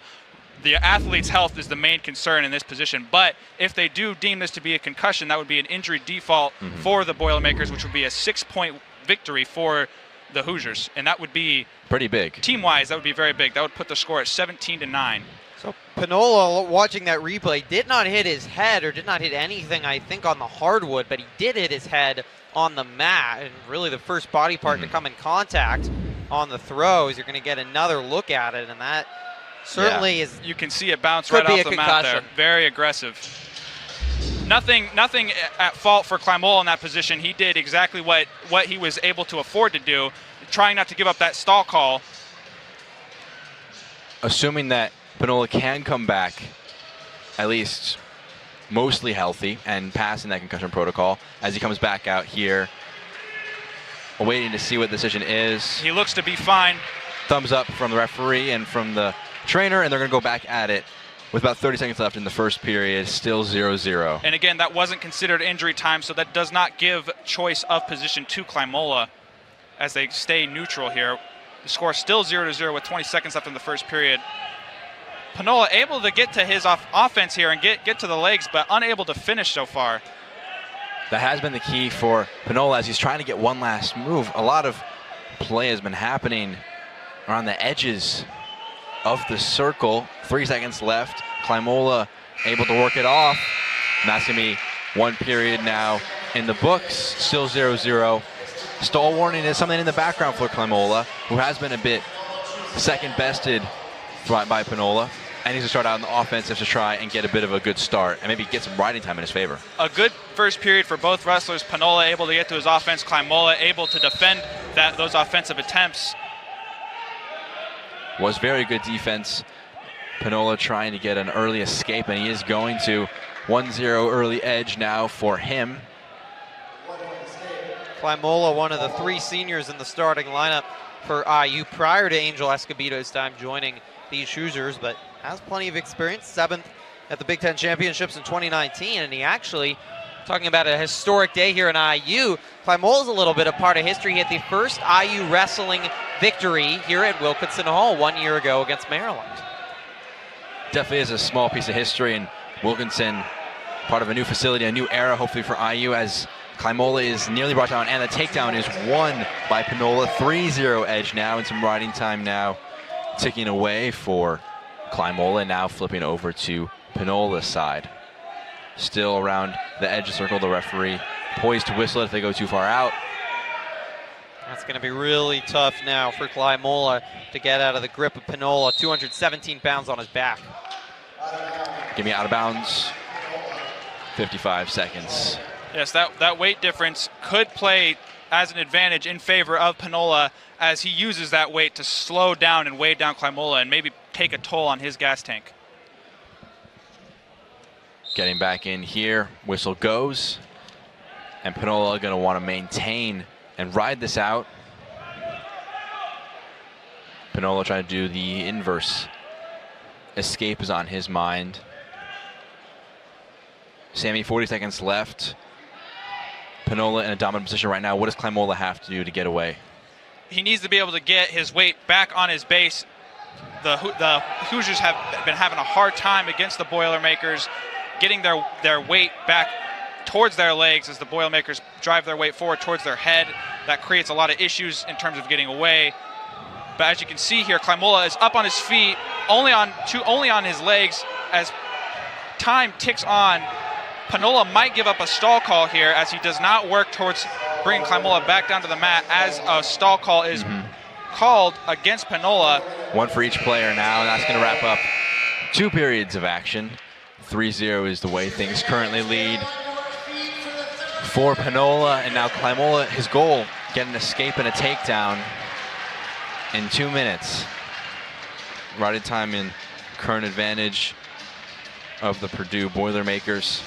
athlete's health is the main concern in this position. But if they do deem this to be a concussion, that would be an injury default for the Boilermakers, which would be a 6-point victory for the Hoosiers. And that would be pretty big. Team-wise, that would be very big. That would put the score at 17-9. So Panola, watching that replay, did not hit his head or did not hit anything, I think, on the hardwood, but he did hit his head on the mat, and really the first body part to come in contact on the throws. You're going to get another look at it, and that certainly is. You can see it bounce right off the mat there. Very aggressive. Nothing at fault for Klimola in that position. He did exactly what he was able to afford to do, trying not to give up that stall call. Assuming that Panola can come back at least mostly healthy and passing that concussion protocol as he comes back out here, waiting to see what the decision is. He looks to be fine. Thumbs up from the referee and from the trainer, and they're going to go back at it with about 30 seconds left in the first period. Still 0-0. And again, that wasn't considered injury time, so that does not give choice of position to Klimola as they stay neutral here. The score still 0-0 with 20 seconds left in the first period. Panola able to get to his offense here and get to the legs, but unable to finish so far. That has been the key for Panola as he's trying to get one last move. A lot of play has been happening around the edges of the circle. 3 seconds left. Klimola able to work it off. And that's going to be one period now in the books, still 0-0. Stall warning is something in the background for Klaimola, who has been a bit second-bested by Panola. And he's going to start out in the offensive to try and get a bit of a good start and maybe get some riding time in his favor. A good first period for both wrestlers. Panola able to get to his offense. Klaimola able to defend those offensive attempts. Was very good defense. Panola trying to get an early escape, and he is going to. 1-0 early edge now for him. Klaimola, one of the 3 seniors in the starting lineup for IU prior to Angel Escobedo's time joining these Hoosiers, but has plenty of experience. 7th at the Big Ten Championships in 2019, and he actually, talking about a historic day here in IU, Klaimola's a little bit a part of history. He had the first IU wrestling victory here at Wilkinson Hall 1 year ago against Maryland. Definitely is a small piece of history, and Wilkinson, part of a new facility, a new era hopefully for IU, as Klaimola is nearly brought down, and the takedown is won by Panola. 3-0 edge now, and some riding time now ticking away for Klaimola, now flipping over to Panola's side. Still around the edge of the circle, the referee poised to whistle if they go too far out. That's going to be really tough now for Klaimola to get out of the grip of Panola. 217 pounds on his back. Give me out of bounds. 55 seconds. Yes, that weight difference could play as an advantage in favor of Panola as he uses that weight to slow down and weigh down Klaimola and maybe take a toll on his gas tank. Getting back in here, whistle goes. And Panola going to want to maintain and ride this out. Panola trying to do the inverse. Escape is on his mind. Sammy, 40 seconds left. Panola in a dominant position right now. What does Klaimola have to do to get away? He needs to be able to get his weight back on his base. The Hoosiers have been having a hard time against the Boilermakers, getting their weight back towards their legs as the Boilermakers drive their weight forward towards their head. That creates a lot of issues in terms of getting away. But as you can see here, Klaimola is up on his feet, only on his legs. As time ticks on, Panola might give up a stall call here as he does not work towards bringing Klaimola back down to the mat as a stall call is called against Panola. One for each player now, and that's going to wrap up 2 periods of action. 3-0 is the way things currently lead for Panola, and now Klaimola, his goal, get an escape and a takedown in 2 minutes. Riding time in current advantage of the Purdue Boilermakers.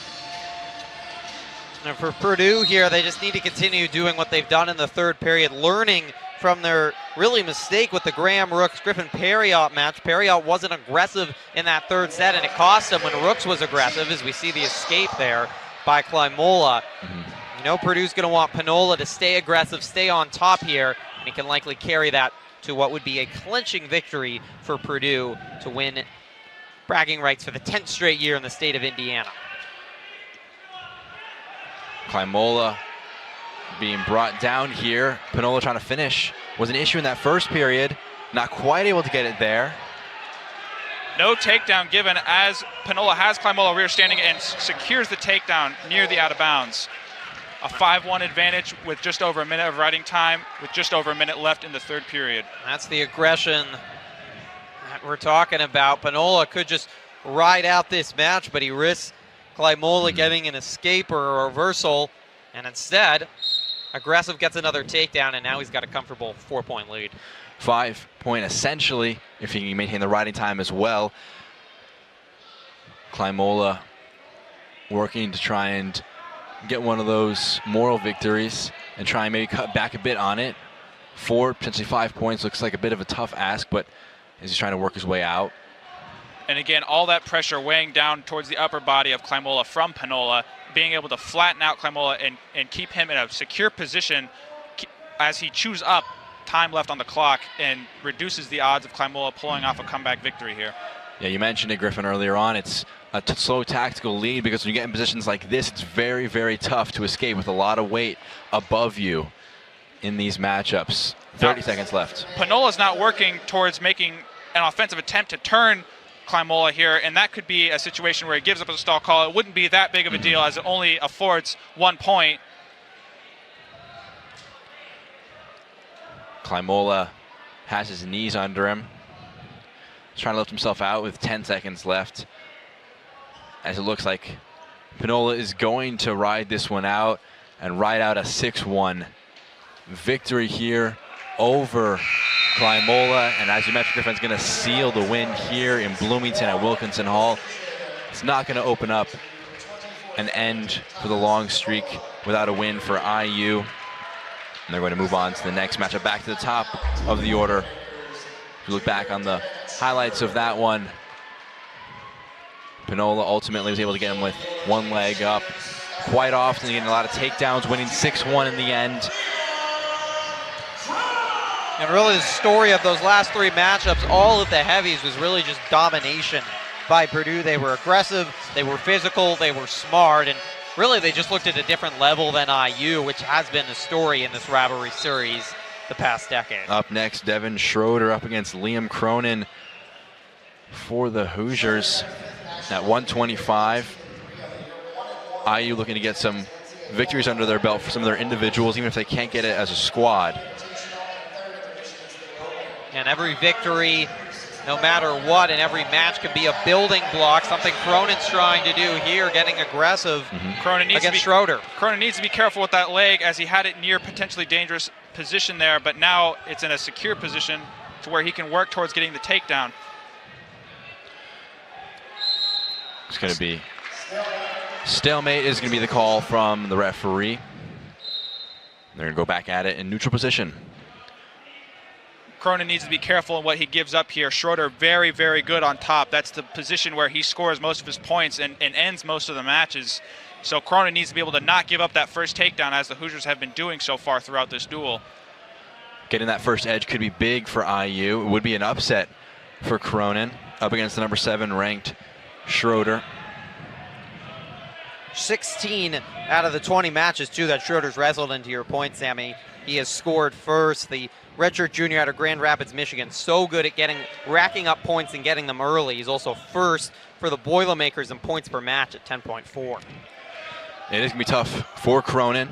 And for Purdue here, they just need to continue doing what they've done in the 3rd period, learning from their really mistake with the Graham Rooks Griffin Perriott match. Perriott wasn't aggressive in that 3rd set, and it cost him when Rooks was aggressive, as we see the escape there by Klaimola. You know Purdue's going to want Panola to stay aggressive, stay on top here, and he can likely carry that to what would be a clinching victory for Purdue to win bragging rights for the 10th straight year in the state of Indiana. Klaimola being brought down here. Panola trying to finish. Was an issue in that 1st period. Not quite able to get it there. No takedown given as Panola has Klaimola rear standing and secures the takedown near the out of bounds. A 5-1 advantage with just over a minute of riding time, with just over a minute left in the 3rd period. That's the aggression that we're talking about. Panola could just ride out this match, but he risks Klaimola getting an escape or a reversal, and instead, Aggressive gets another takedown, and now he's got a comfortable 4-point lead. 5-point essentially, if he can maintain the riding time as well. Klaimola working to try and get one of those moral victories and try and maybe cut back a bit on it. 4, potentially 5 points looks like a bit of a tough ask, but he's trying to work his way out. And again, all that pressure weighing down towards the upper body of Klaimola from Panola, being able to flatten out Klaimola and keep him in a secure position as he chews up time left on the clock and reduces the odds of Klaimola pulling off a comeback victory here. Yeah, you mentioned it, Griffin, earlier on. It's a slow tactical lead because when you get in positions like this, it's very, very tough to escape with a lot of weight above you in these matchups. 30 seconds left. Panola's not working towards making an offensive attempt to turn Klimola here, and that could be a situation where he gives up a stall call. It wouldn't be that big of a deal as it only affords 1 point. Klimola has his knees under him. He's trying to lift himself out with 10 seconds left. As it looks like Pinola is going to ride this one out and ride out a 6-1 victory here over Klimola. And as you mentioned, Griffin's going to seal the win here in Bloomington at Wilkinson Hall. It's not going to open up an end for the long streak without a win for IU. And they're going to move on to the next matchup, back to the top of the order. If you look back on the highlights of that one, Pinola ultimately was able to get him with one leg up. Quite often, getting a lot of takedowns, winning 6-1 in the end. And really the story of those last 3 matchups, all of the heavies, was really just domination by Purdue. They were aggressive, they were physical, they were smart, and really they just looked at a different level than IU, which has been the story in this rivalry series the past decade. Up next, Devin Schroeder up against Liam Cronin for the Hoosiers at 125. IU looking to get some victories under their belt for some of their individuals, even if they can't get it as a squad. And every victory, no matter what, in every match can be a building block, something Cronin's trying to do here, getting aggressive Cronin needs against Schroeder. Cronin needs to be careful with that leg, as he had it near potentially dangerous position there, but now it's in a secure position to where he can work towards getting the takedown. It's going to be stalemate is going to be the call from the referee. They're going to go back at it in neutral position. Cronin needs to be careful in what he gives up here. Schroeder very, very good on top. That's the position where he scores most of his points and ends most of the matches. So Cronin needs to be able to not give up that first takedown, as the Hoosiers have been doing so far throughout this duel. Getting that first edge could be big for IU. It would be an upset for Cronin up against the number 7 ranked Schroeder. 16 out of the 20 matches, too, that Schroeder's wrestled into, your point, Sammy. He has scored first. The redshirt junior out of Grand Rapids, Michigan, so good at racking up points and getting them early. He's also first for the Boilermakers in points per match at 10.4. It is going to be tough for Cronin.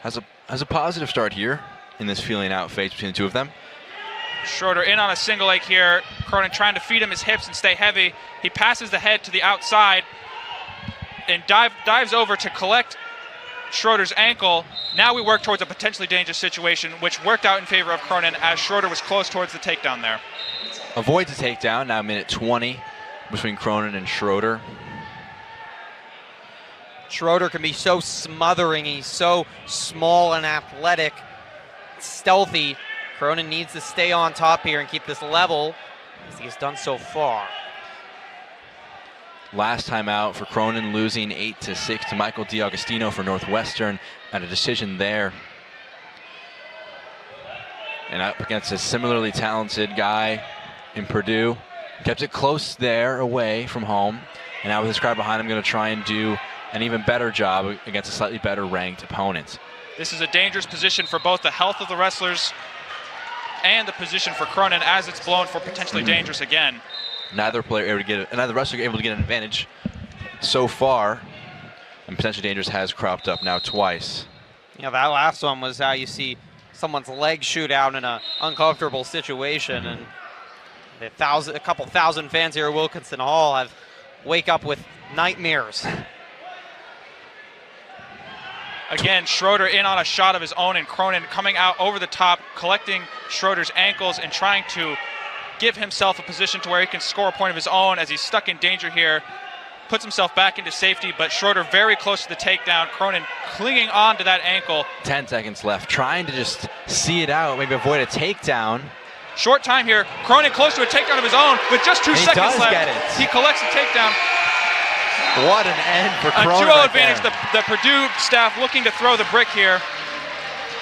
Has a positive start here in this feeling out phase between the two of them. Schroeder in on a single leg here. Cronin trying to feed him his hips and stay heavy. He passes the head to the outside and dives over to collect Schroeder's ankle. Now we work towards a potentially dangerous situation, which worked out in favor of Cronin, as Schroeder was close towards the takedown there. Avoids the takedown, now minute 20 between Cronin and Schroeder. Schroeder can be so smothering. He's so small and athletic, stealthy. Cronin needs to stay on top here and keep this level, as he has done so far. Last time out for Cronin, losing 8-6 to Michael D'Agostino for Northwestern at a decision there. And up against a similarly talented guy in Purdue. Kept it close there, away from home. And now with his crowd behind him, going to try and do an even better job against a slightly better ranked opponent. This is a dangerous position for both the health of the wrestlers and the position for Cronin, as it's blown for potentially dangerous again. Neither wrestler able to get an advantage so far, and potentially dangerous has cropped up now twice. Yeah, that last one was how you see someone's leg shoot out in an uncomfortable situation, and a couple thousand fans here at Wilkinson Hall wake up with nightmares. Again, Schroeder in on a shot of his own, and Cronin coming out over the top, collecting Schroeder's ankles and trying to give himself a position to where he can score a point of his own, as he's stuck in danger here. Puts himself back into safety, but Schroeder very close to the takedown. Cronin clinging on to that ankle. 10 seconds left, trying to just see it out, maybe avoid a takedown. Short time here. Cronin close to a takedown of his own with just 2 seconds left. Get it. He collects the takedown. What an end for Cronin. A duo advantage. The Purdue staff looking to throw the brick here.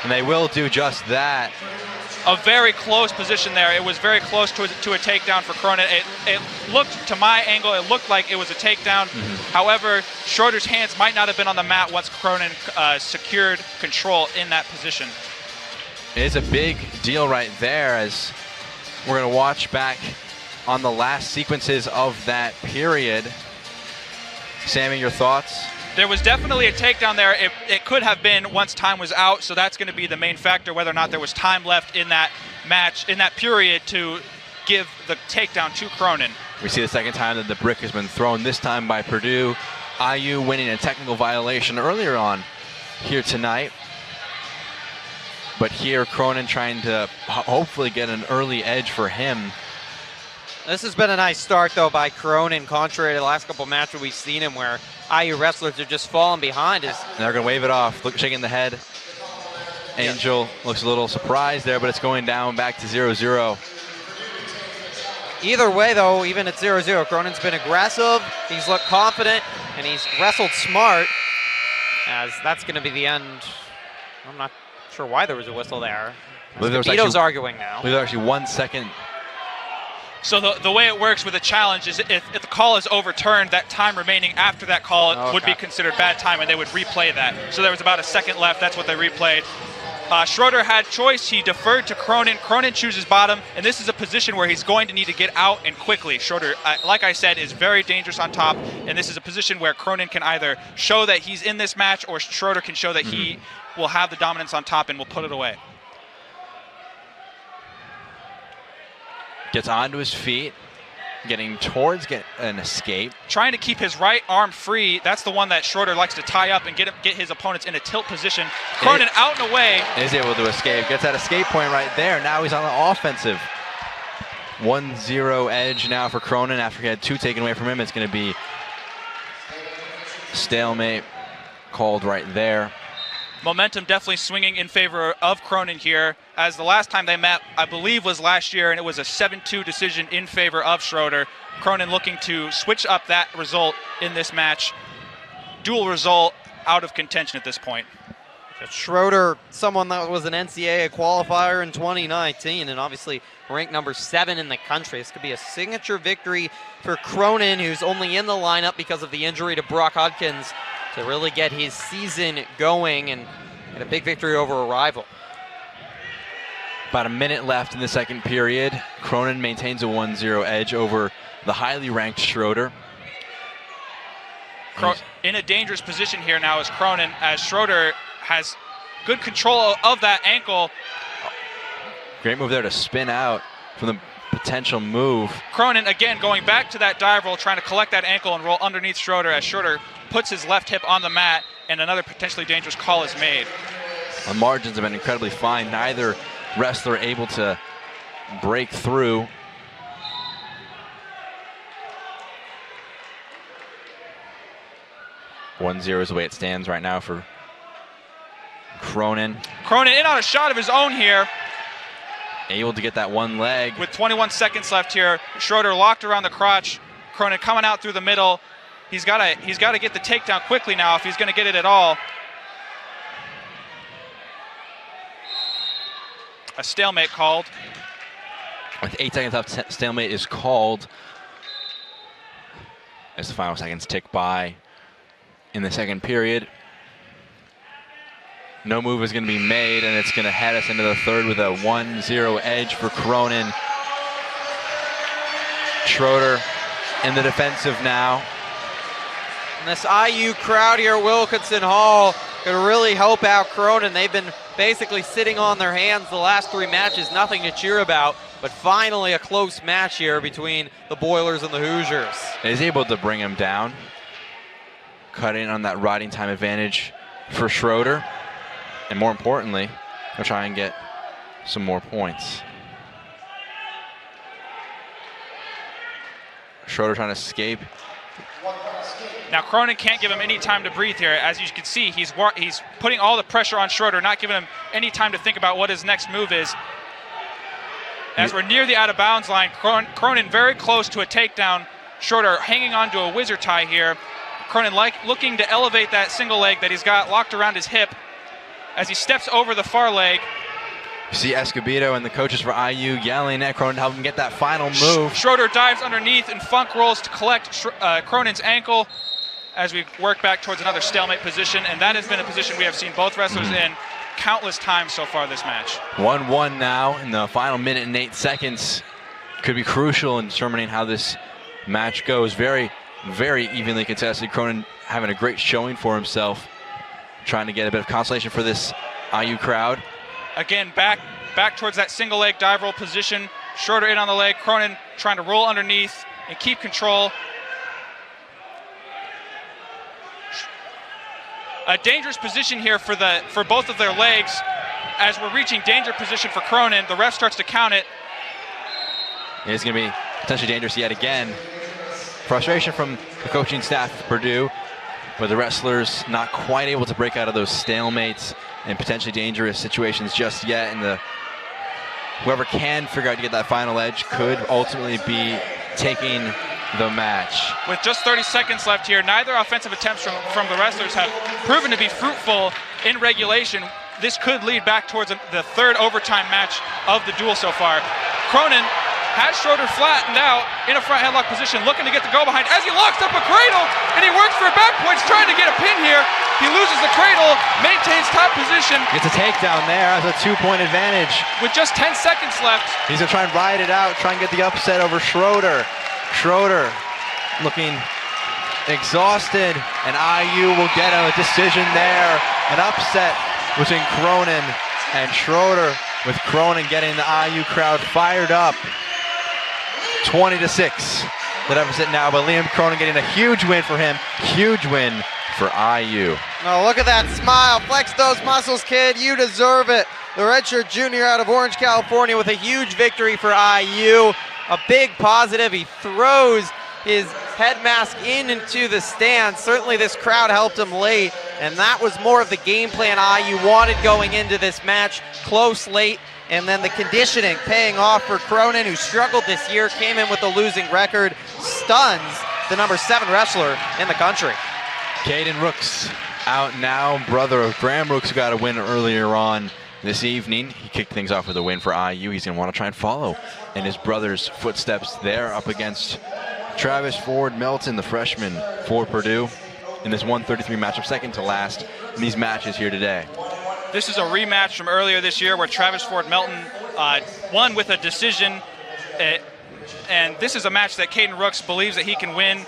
And they will do just that. A very close position there. It was very close to a takedown for Cronin. It looked, to my angle, it looked like it was a takedown. However, Schroeder's hands might not have been on the mat once Cronin secured control in that position. It is a big deal right there, as we're going to watch back on the last sequences of that period. Sammy, your thoughts? There was definitely a takedown there. It could have been once time was out, so that's going to be the main factor, whether or not there was time left in that match, in that period, to give the takedown to Cronin. We see the second time that the brick has been thrown, this time by Purdue. IU winning a technical violation earlier on here tonight. But here, Cronin trying to hopefully get an early edge for him. This has been a nice start, though, by Cronin, contrary to the last couple matches we've seen him where IU wrestlers are just falling behind. And they're going to wave it off, shaking the head. Angel looks a little surprised there, but it's going down back to 0-0. Either way, though, even at 0-0, Cronin's been aggressive, he's looked confident, and he's wrestled smart, as that's going to be the end. I'm not sure why there was a whistle there. Vito's arguing now. I believe there's actually 1 second. So the way it works with a challenge is if the call is overturned, that time remaining after that call would be considered bad time, and they would replay that. So there was about a second left. That's what they replayed. Schroeder had choice. He deferred to Cronin. Cronin chooses bottom, and this is a position where he's going to need to get out and quickly. Schroeder, like I said, is very dangerous on top, and this is a position where Cronin can either show that he's in this match, or Schroeder can show that he will have the dominance on top and will put it away. Gets onto his feet, getting towards an escape. Trying to keep his right arm free. That's the one that Schroeder likes to tie up and get his opponents in a tilt position. Cronin out and away. Is able to escape. Gets that escape point right there. Now he's on the offensive. 1-0 edge now for Cronin after he had 2 taken away from him. It's going to be stalemate called right there. Momentum definitely swinging in favor of Cronin here, as the last time they met, I believe, was last year, and it was a 7-2 decision in favor of Schroeder. Cronin looking to switch up that result in this match. Dual result out of contention at this point. Schroeder, someone that was an NCAA qualifier in 2019, and obviously ranked number 7 in the country. This could be a signature victory for Cronin, who's only in the lineup because of the injury to Brock Hudkins, to really get his season going and get a big victory over a rival. About a minute left in the second period. Cronin maintains a 1-0 edge over the highly ranked Schroeder. In a dangerous position here now is Cronin, as Schroeder has good control of that ankle. Great move there to spin out from the potential move. Cronin again going back to that dive roll, trying to collect that ankle and roll underneath Schroeder, as Schroeder puts his left hip on the mat, and another potentially dangerous call is made. The margins have been incredibly fine. Neither wrestler able to break through. (1-0) is the way it stands right now for Cronin. Cronin in on a shot of his own here. Able to get that one leg. With 21 seconds left here, Schroeder locked around the crotch. Cronin coming out through the middle. He's got to get the takedown quickly now if he's going to get it at all. A stalemate called. With 8 seconds left, stalemate is called as the final seconds tick by in the second period. No move is going to be made, and it's going to head us into the third with a 1-0 edge for Cronin. Schroeder in the defensive now. And this IU crowd here at Wilkinson Hall could really help out Cronin. They've been basically sitting on their hands the last 3 matches, nothing to cheer about. But finally a close match here between the Boilers and the Hoosiers. Is able to bring him down. Cut in on that riding time advantage for Schroeder. And more importantly, he'll try and get some more points. Schroeder trying to escape. Now Cronin can't give him any time to breathe here. As you can see, he's putting all the pressure on Schroeder, not giving him any time to think about what his next move is. As we're near the out-of-bounds line, Cronin very close to a takedown. Schroeder hanging on to a whizzer tie here. Cronin looking to elevate that single leg that he's got locked around his hip as he steps over the far leg. You see Escobedo and the coaches for IU yelling at Cronin to help him get that final move. Schroeder dives underneath and funk rolls to collect Cronin's ankle as we work back towards another stalemate position, and that has been a position we have seen both wrestlers in countless times so far this match. 1-1 now in the final minute and 8 seconds. could be crucial in determining how this match goes. Very, very evenly contested. Cronin having a great showing for himself, trying to get a bit of consolation for this IU crowd. Again, back towards that single leg dive roll position. Schroeder in on the leg. Cronin trying to roll underneath and keep control. A dangerous position here for both of their legs. As we're reaching danger position for Cronin, the ref starts to count it. It's going to be potentially dangerous yet again. Frustration from the coaching staff of Purdue, but the wrestlers not quite able to break out of those stalemates and potentially dangerous situations just yet. And whoever can figure out to get that final edge could ultimately be taking the match. With just 30 seconds left here, neither offensive attempts from the wrestlers have proven to be fruitful in regulation. This could lead back towards the third overtime match of the duel so far. Cronin has Schroeder flattened out in a front headlock position, looking to get the go behind as he locks up a cradle, and he works for a back points, trying to get a pin here. He loses the cradle, maintains top position. Gets a takedown there as a 2-point advantage. With just 10 seconds left. He's gonna try and ride it out, try and get the upset over Schroeder. Schroeder looking exhausted, and IU will get a decision there. An upset between Cronin and Schroeder, with Cronin getting the IU crowd fired up. 20-6, the deficit now, but Liam Cronin getting a huge win for him. Huge win for IU. Oh, look at that smile. Flex those muscles, kid. You deserve it. The redshirt junior out of Orange, California with a huge victory for IU. A big positive. He throws his head mask into the stands. Certainly this crowd helped him late, and that was more of the game plan IU wanted going into this match. Close late, and then the conditioning paying off for Cronin, who struggled this year, came in with a losing record, stuns the number 7 wrestler in the country. Caden Rooks out now, brother of Graham Rooks, who got a win earlier on this evening. He kicked things off with a win for IU. He's going to want to try and follow in his brother's footsteps there, up against Travis Ford Melton, the freshman for Purdue, in this 133 matchup, second to last in these matches here today. This is a rematch from earlier this year where Travis Ford Melton won with a decision. And this is a match that Caden Rooks believes that he can win.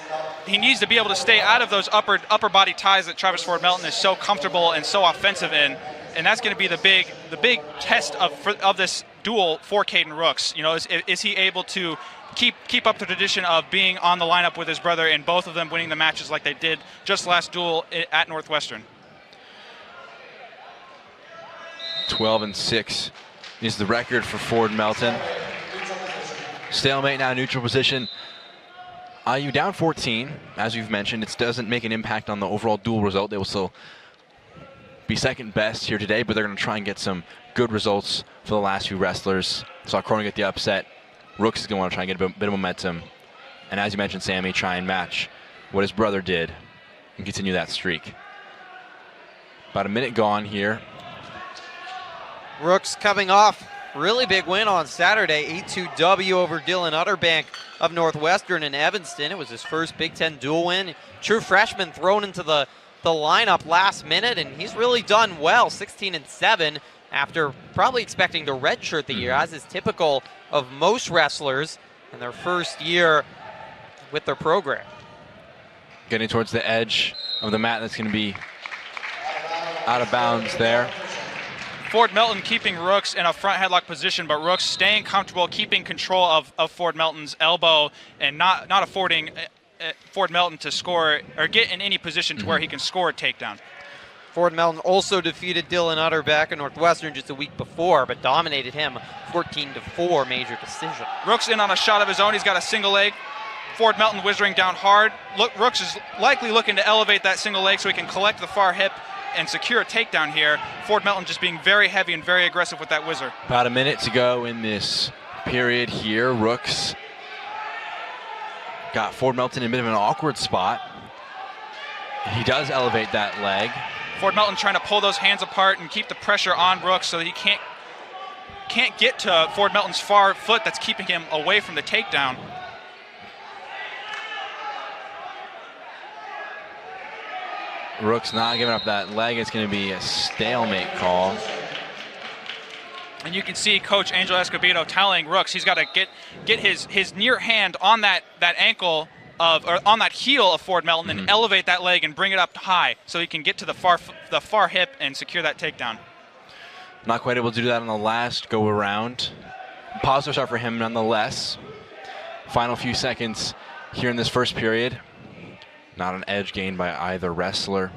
He needs to be able to stay out of those upper body ties that Travis Ford Melton is so comfortable and so offensive in. And that's going to be the big test of this duel for Caden Rooks. You know, is he able to keep up the tradition of being on the lineup with his brother, and both of them winning the matches like they did just last duel at Northwestern. 12-6 is the record for Ford Melton. Stalemate now, neutral position. IU down 14, as we've mentioned. It doesn't make an impact on the overall duel result. They will still be second best here today, but they're going to try and get some good results for the last few wrestlers. Saw Cronin get the upset. Rooks is going to want to try and get a bit of momentum. And as you mentioned, Sammy, try and match what his brother did and continue that streak. About a minute gone here. Rooks coming off really big win on Saturday, 8-2 over Dylan Utterbank of Northwestern in Evanston. It was his first Big Ten dual win. True freshman thrown into the lineup last minute, and he's really done well, 16-7 after probably expecting to redshirt the year, as is typical of most wrestlers in their first year with their program. Getting towards the edge of the mat, that's going to be out of bounds there. Ford Melton keeping Rooks in a front headlock position, but Rooks staying comfortable, keeping control of Ford Melton's elbow, and not affording Ford Melton to score or get in any position to where he can score a takedown. Ford Melton also defeated Dylan Utterbank at Northwestern just a week before, but dominated him 14-4 major decision. Rooks in on a shot of his own. He's got a single leg. Ford Melton whizzing down hard. Rooks is likely looking to elevate that single leg so he can collect the far hip and secure a takedown here. Ford Melton just being very heavy and very aggressive with that whizzer. About a minute to go in this period here. Rooks got Ford Melton in a bit of an awkward spot. He does elevate that leg. Ford Melton trying to pull those hands apart and keep the pressure on Rooks so that he can't get to Ford Melton's far foot that's keeping him away from the takedown. Rooks not giving up that leg. It's going to be a stalemate call. And you can see Coach Angel Escobedo telling Rooks he's got to get his near hand on that ankle or on that heel of Ford Melton and elevate that leg and bring it up high so he can get to the far hip and secure that takedown. Not quite able to do that on the last go around. Positive start for him nonetheless. Final few seconds here in this first period. Not an edge gained by either wrestler.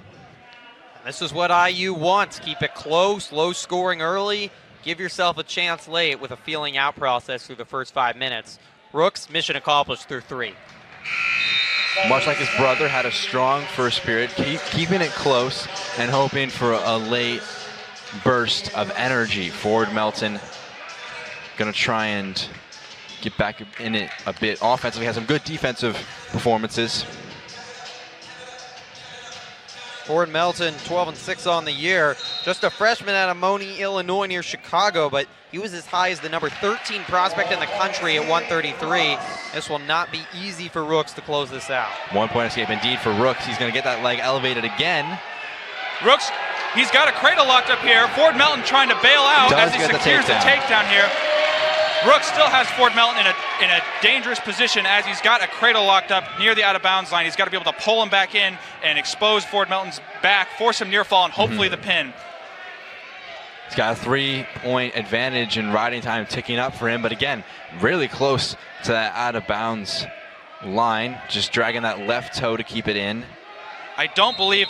This is what IU wants. Keep it close, low scoring early. Give yourself a chance late with a feeling out process through the first 5 minutes. Rooks, mission accomplished through 3. Much like his brother, had a strong first period, keeping it close and hoping for a late burst of energy. Ford Melton going to try and get back in it a bit offensively. Has some good defensive performances. Ford Melton, 12-6 on the year. Just a freshman out of Moni, Illinois, near Chicago, but he was as high as the number 13 prospect in the country at 133. This will not be easy for Rooks to close this out. 1 point escape indeed for Rooks. He's going to get that leg elevated again. Rooks, he's got a cradle locked up here. Ford Melton trying to bail out as he secures the takedown here. Rooks still has Ford Melton in a dangerous position as he's got a cradle locked up near the out-of-bounds line. He's got to be able to pull him back in and expose Ford Melton's back, force him near fall, and hopefully the pin. He's got a 3-point advantage in riding time ticking up for him, but again, really close to that out-of-bounds line. Just dragging that left toe to keep it in. I don't believe...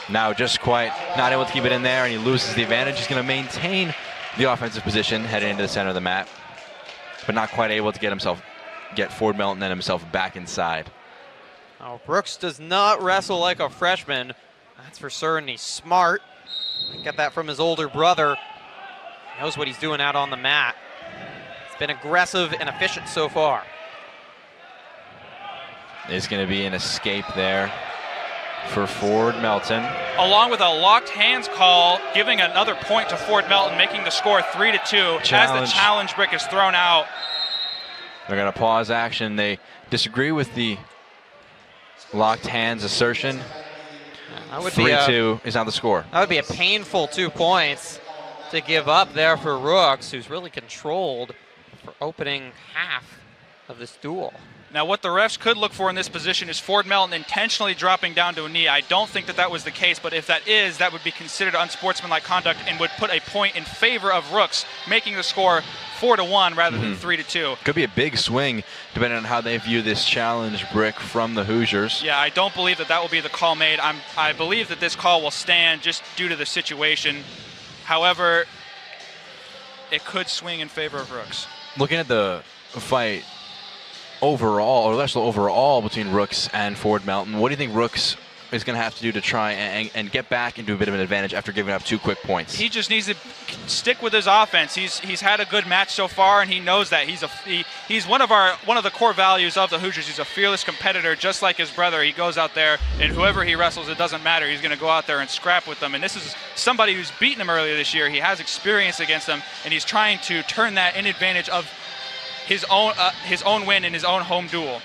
Now just quite not able to keep it in there, and he loses the advantage. He's going to maintain the offensive position heading into the center of the mat, but not quite able to get Ford Melton and himself back inside. Oh, Rooks does not wrestle like a freshman. That's for certain. He's smart. Get that from his older brother. He knows what he's doing out on the mat. He's been aggressive and efficient so far. There's going to be an escape there for Ford Melton. Along with a locked hands call, giving another point to Ford Melton, making the score 3-2 as the challenge brick is thrown out. They're going to pause action. They disagree with the locked hands assertion. 3-2 is now the score. That would be a painful 2 points to give up there for Rooks, who's really controlled for opening half of this duel. Now, what the refs could look for in this position is Ford Melton intentionally dropping down to a knee. I don't think that was the case, but if that is, that would be considered unsportsmanlike conduct and would put a point in favor of Rooks, making the score 4-1 rather than 3-2. Could be a big swing depending on how they view this challenge brick from the Hoosiers. Yeah, I don't believe that will be the call made. I believe that this call will stand just due to the situation. However, it could swing in favor of Rooks. Looking at the fight overall, or less overall, between Rooks and Ford Melton, what do you think Rooks is going to have to do to try and get back into a bit of an advantage after giving up 2 quick points? He just needs to stick with his offense. He's had a good match so far, and he knows that. He's one of the core values of the Hoosiers. He's a fearless competitor, just like his brother. He goes out there, and whoever he wrestles, it doesn't matter. He's going to go out there and scrap with them. And this is somebody who's beaten him earlier this year. He has experience against them, and he's trying to turn that in advantage of his own win in his own home duel.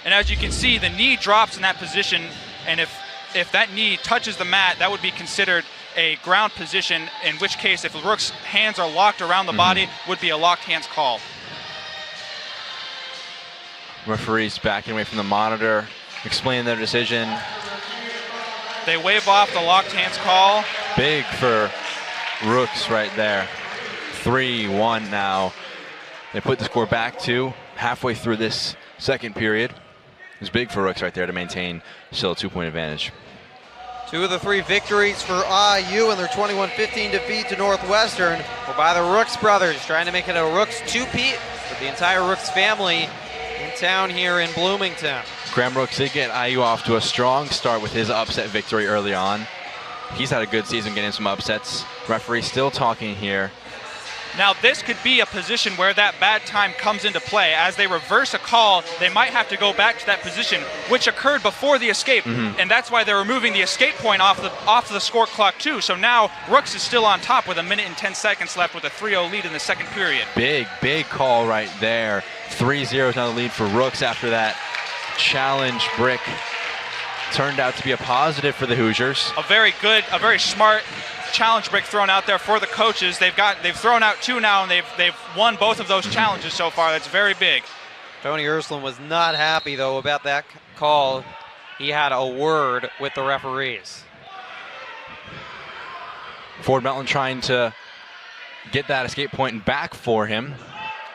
And as you can see, the knee drops in that position, and if that knee touches the mat, that would be considered a ground position, in which case, if Rooks' hands are locked around the body, would be a locked hands call. Referees backing away from the monitor, explaining their decision. They wave off the locked hands call. Big for Rooks right there. 3-1 now. They put the score back to halfway through this second period. It's big for Rooks right there to maintain still a 2-point advantage. 2 of the 3 victories for IU in their 21-15 defeat to Northwestern were by the Rooks brothers, trying to make it a Rooks 2-peat with the entire Rooks family in town here in Bloomington. Graham Rooks did get IU off to a strong start with his upset victory early on. He's had a good season getting some upsets. Referee still talking here. Now, this could be a position where that bad time comes into play. As they reverse a call, they might have to go back to that position, which occurred before the escape. And that's why they're removing the escape point off the score clock, too. So now Rooks is still on top with 1 minute and 10 seconds left with a 3-0 lead in the second period. Big call right there. 3-0 is now the lead for Rooks after that challenge brick. Turned out to be a positive for the Hoosiers. A very smart challenge break thrown out there for the coaches. They've thrown out 2 now, and they've won both of those challenges so far. That's very big. Tony Ursuline was not happy, though, about that call. He had a word with the referees. Ford Melton trying to get that escape point back for him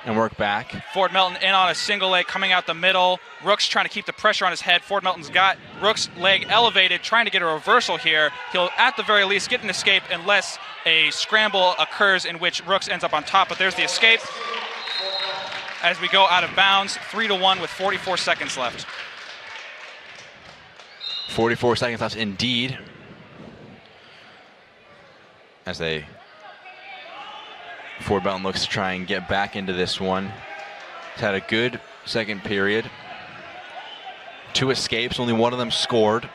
and work back. Ford Melton in on a single leg coming out the middle. Rook's trying to keep the pressure on his head. Ford Melton's got Rook's leg elevated, trying to get a reversal here. He'll, at the very least, get an escape unless a scramble occurs in which Rooks ends up on top. But there's the escape as we go out of bounds, 3-1 with 44 seconds left. 44 seconds left indeed. As Ford Melton looks to try and get back into this one. He's had a good second period. 2 escapes, only one of them scored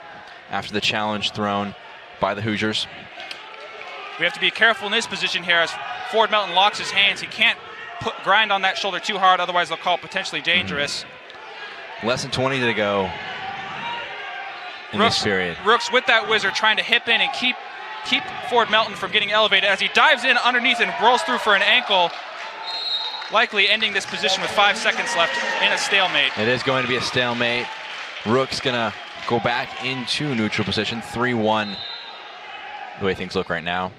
after the challenge thrown by the Hoosiers. We have to be careful in this position here as Ford Melton locks his hands. He can't grind on that shoulder too hard, otherwise they'll call it potentially dangerous. Less than 20 to go in this period. Rooks with that whizzer trying to hip in and keep Ford Melton from getting elevated as he dives in underneath and rolls through for an ankle, likely ending this position with 5 seconds left in a stalemate. It is going to be a stalemate. Rook's going to go back into neutral position, 3-1, the way things look right now.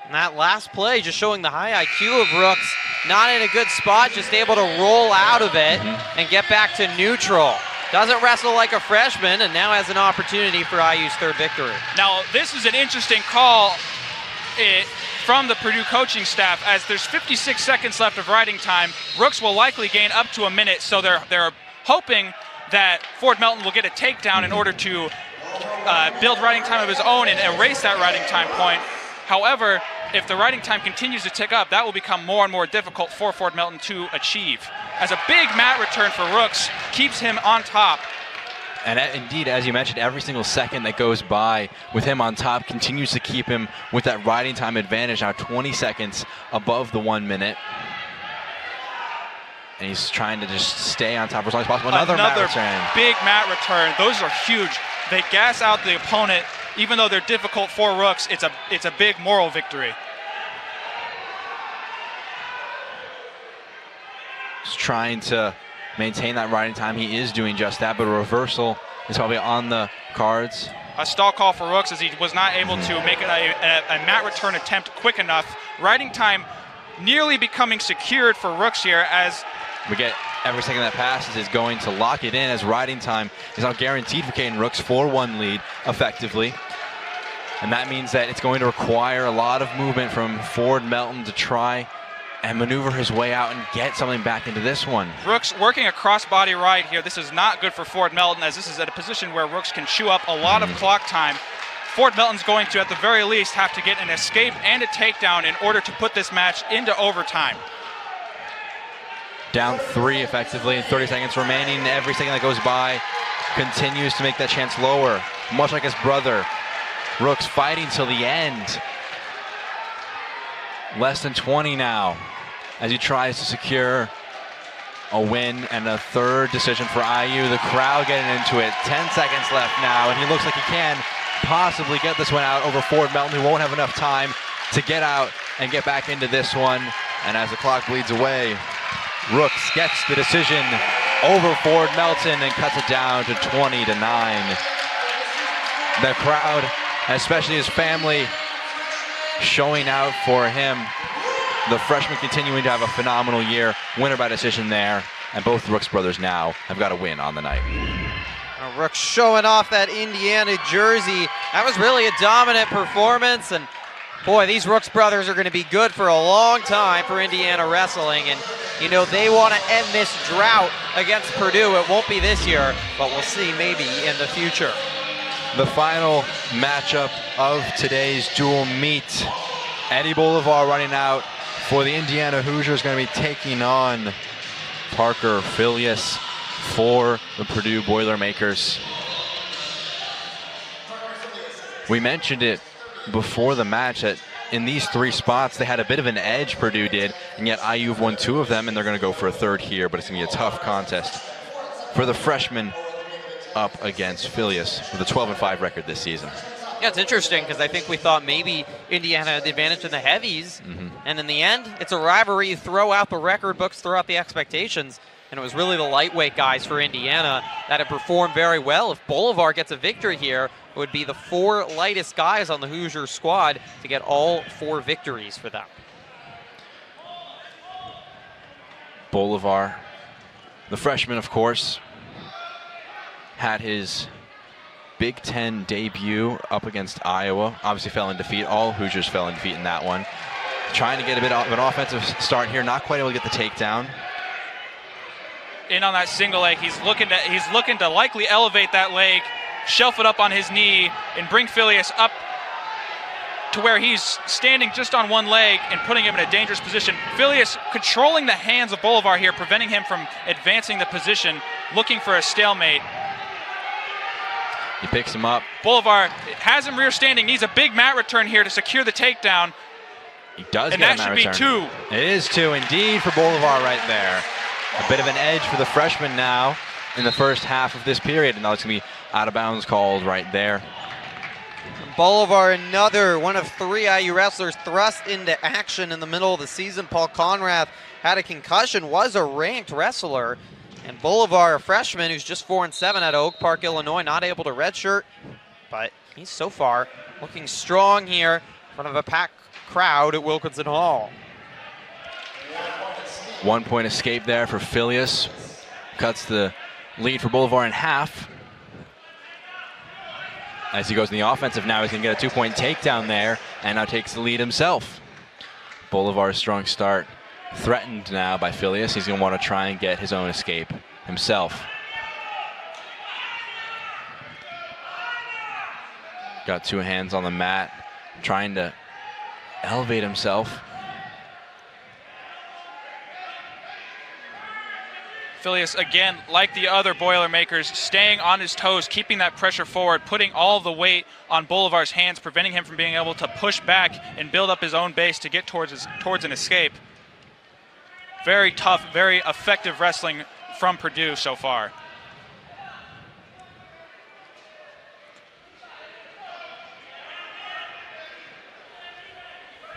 And that last play just showing the high IQ of Rooks, not in a good spot, just able to roll out of it and get back to neutral. Doesn't wrestle like a freshman, and now has an opportunity for IU's 3rd victory. Now, this is an interesting call from the Purdue coaching staff, as there's 56 seconds left of riding time. Rooks will likely gain up to a minute, so they're hoping that Ford Melton will get a takedown in order to build riding time of his own and erase that riding time point. However, if the riding time continues to tick up, that will become more and more difficult for Ford Melton to achieve, as a big mat return for Rooks keeps him on top. And indeed, as you mentioned, every single second that goes by with him on top continues to keep him with that riding time advantage, now 20 seconds above the 1 minute. And he's trying to just stay on top as long as possible. Another mat return. Big mat return. Those are huge. They gas out the opponent. Even though they're difficult for Rooks, it's a big moral victory. Just trying to maintain that riding time. He is doing just that, but a reversal is probably on the cards. A stall call for Rooks as he was not able to make a mat return attempt quick enough. Riding time nearly becoming secured for Rooks here, as we get every second that passes is going to lock it in, as riding time is now guaranteed for Caden Rooks, 4-1 lead effectively. And that means that it's going to require a lot of movement from Ford Melton to try and maneuver his way out and get something back into this one. Rooks working a crossbody ride here. This is not good for Ford Melton, as this is at a position where Rooks can chew up a lot of clock time. Ford Melton's going to, at the very least, have to get an escape and a takedown in order to put this match into overtime. Down 3 effectively, 30 seconds remaining. Every second that goes by continues to make that chance lower, much like his brother. Rooks fighting till the end. Less than 20 now as he tries to secure a win and a 3rd decision for IU. The crowd getting into it. 10 seconds left now, and he looks like he can possibly get this one out over Ford Melton, who won't have enough time to get out and get back into this one. And as the clock bleeds away, Rooks gets the decision over Ford Melton and cuts it down to 20-9. The crowd, especially his family, showing out for him. The freshman continuing to have a phenomenal year. Winner by decision there. And both Rooks brothers now have got a win on the night. Rooks showing off that Indiana jersey. That was really a dominant performance. And boy, these Rooks brothers are going to be good for a long time for Indiana wrestling. And, you know, they want to end this drought against Purdue. It won't be this year, but we'll see maybe in the future. The final matchup of today's dual meet. Eddie Bolivar running out for the Indiana Hoosiers, going to be taking on Parker Filius for the Purdue Boilermakers. We mentioned it before the match that in these 3 spots they had a bit of an edge, Purdue did, and yet IU have won 2 of them, and they're going to go for a 3rd here, but it's going to be a tough contest for the freshman up against Filius with a 12-5 record this season. Yeah, it's interesting because I think we thought maybe Indiana had the advantage in the heavies, and in the end, it's a rivalry. You throw out the record books, throw out the expectations, and it was really the lightweight guys for Indiana that have performed very well. If Bolivar gets a victory here, it would be the 4 lightest guys on the Hoosier squad to get all 4 victories for them. Bolivar, the freshman, of course, had his Big Ten debut up against Iowa. Obviously fell in defeat. All Hoosiers fell in defeat in that one. Trying to get a bit of an offensive start here. Not quite able to get the takedown. In on that single leg, he's looking to likely elevate that leg, shelf it up on his knee, and bring Filius up to where he's standing just on one leg and putting him in a dangerous position. Filius controlling the hands of Bolivar here, preventing him from advancing the position, looking for a stalemate. He picks him up. Bolivar has him rear standing, needs a big mat return here to secure the takedown. He does and get that a mat should return. be 2. It is 2 indeed for Bolivar right there. A bit of an edge for the freshman now in the first half of this period, and now it's going to be out of bounds called right there. Bolivar, another one of 3 IU wrestlers thrust into action in the middle of the season. Paul Konrath had a concussion, was a ranked wrestler. And Bolivar, a freshman who's just 4-7 out of Oak Park, Illinois, not able to redshirt. But he's so far looking strong here in front of a packed crowd at Wilkinson Hall. 1-point escape there for Filius. Cuts the lead for Bolivar in half. As he goes in the offensive now, he's going to get a 2-point takedown there, and now takes the lead himself. Bolivar's strong start threatened now by Filius. He's going to want to try and get his own escape himself. Got 2 hands on the mat, trying to elevate himself. Filius, again, like the other Boilermakers, staying on his toes, keeping that pressure forward, putting all the weight on Bolivar's hands, preventing him from being able to push back and build up his own base to get towards an escape. Very tough, very effective wrestling from Purdue so far.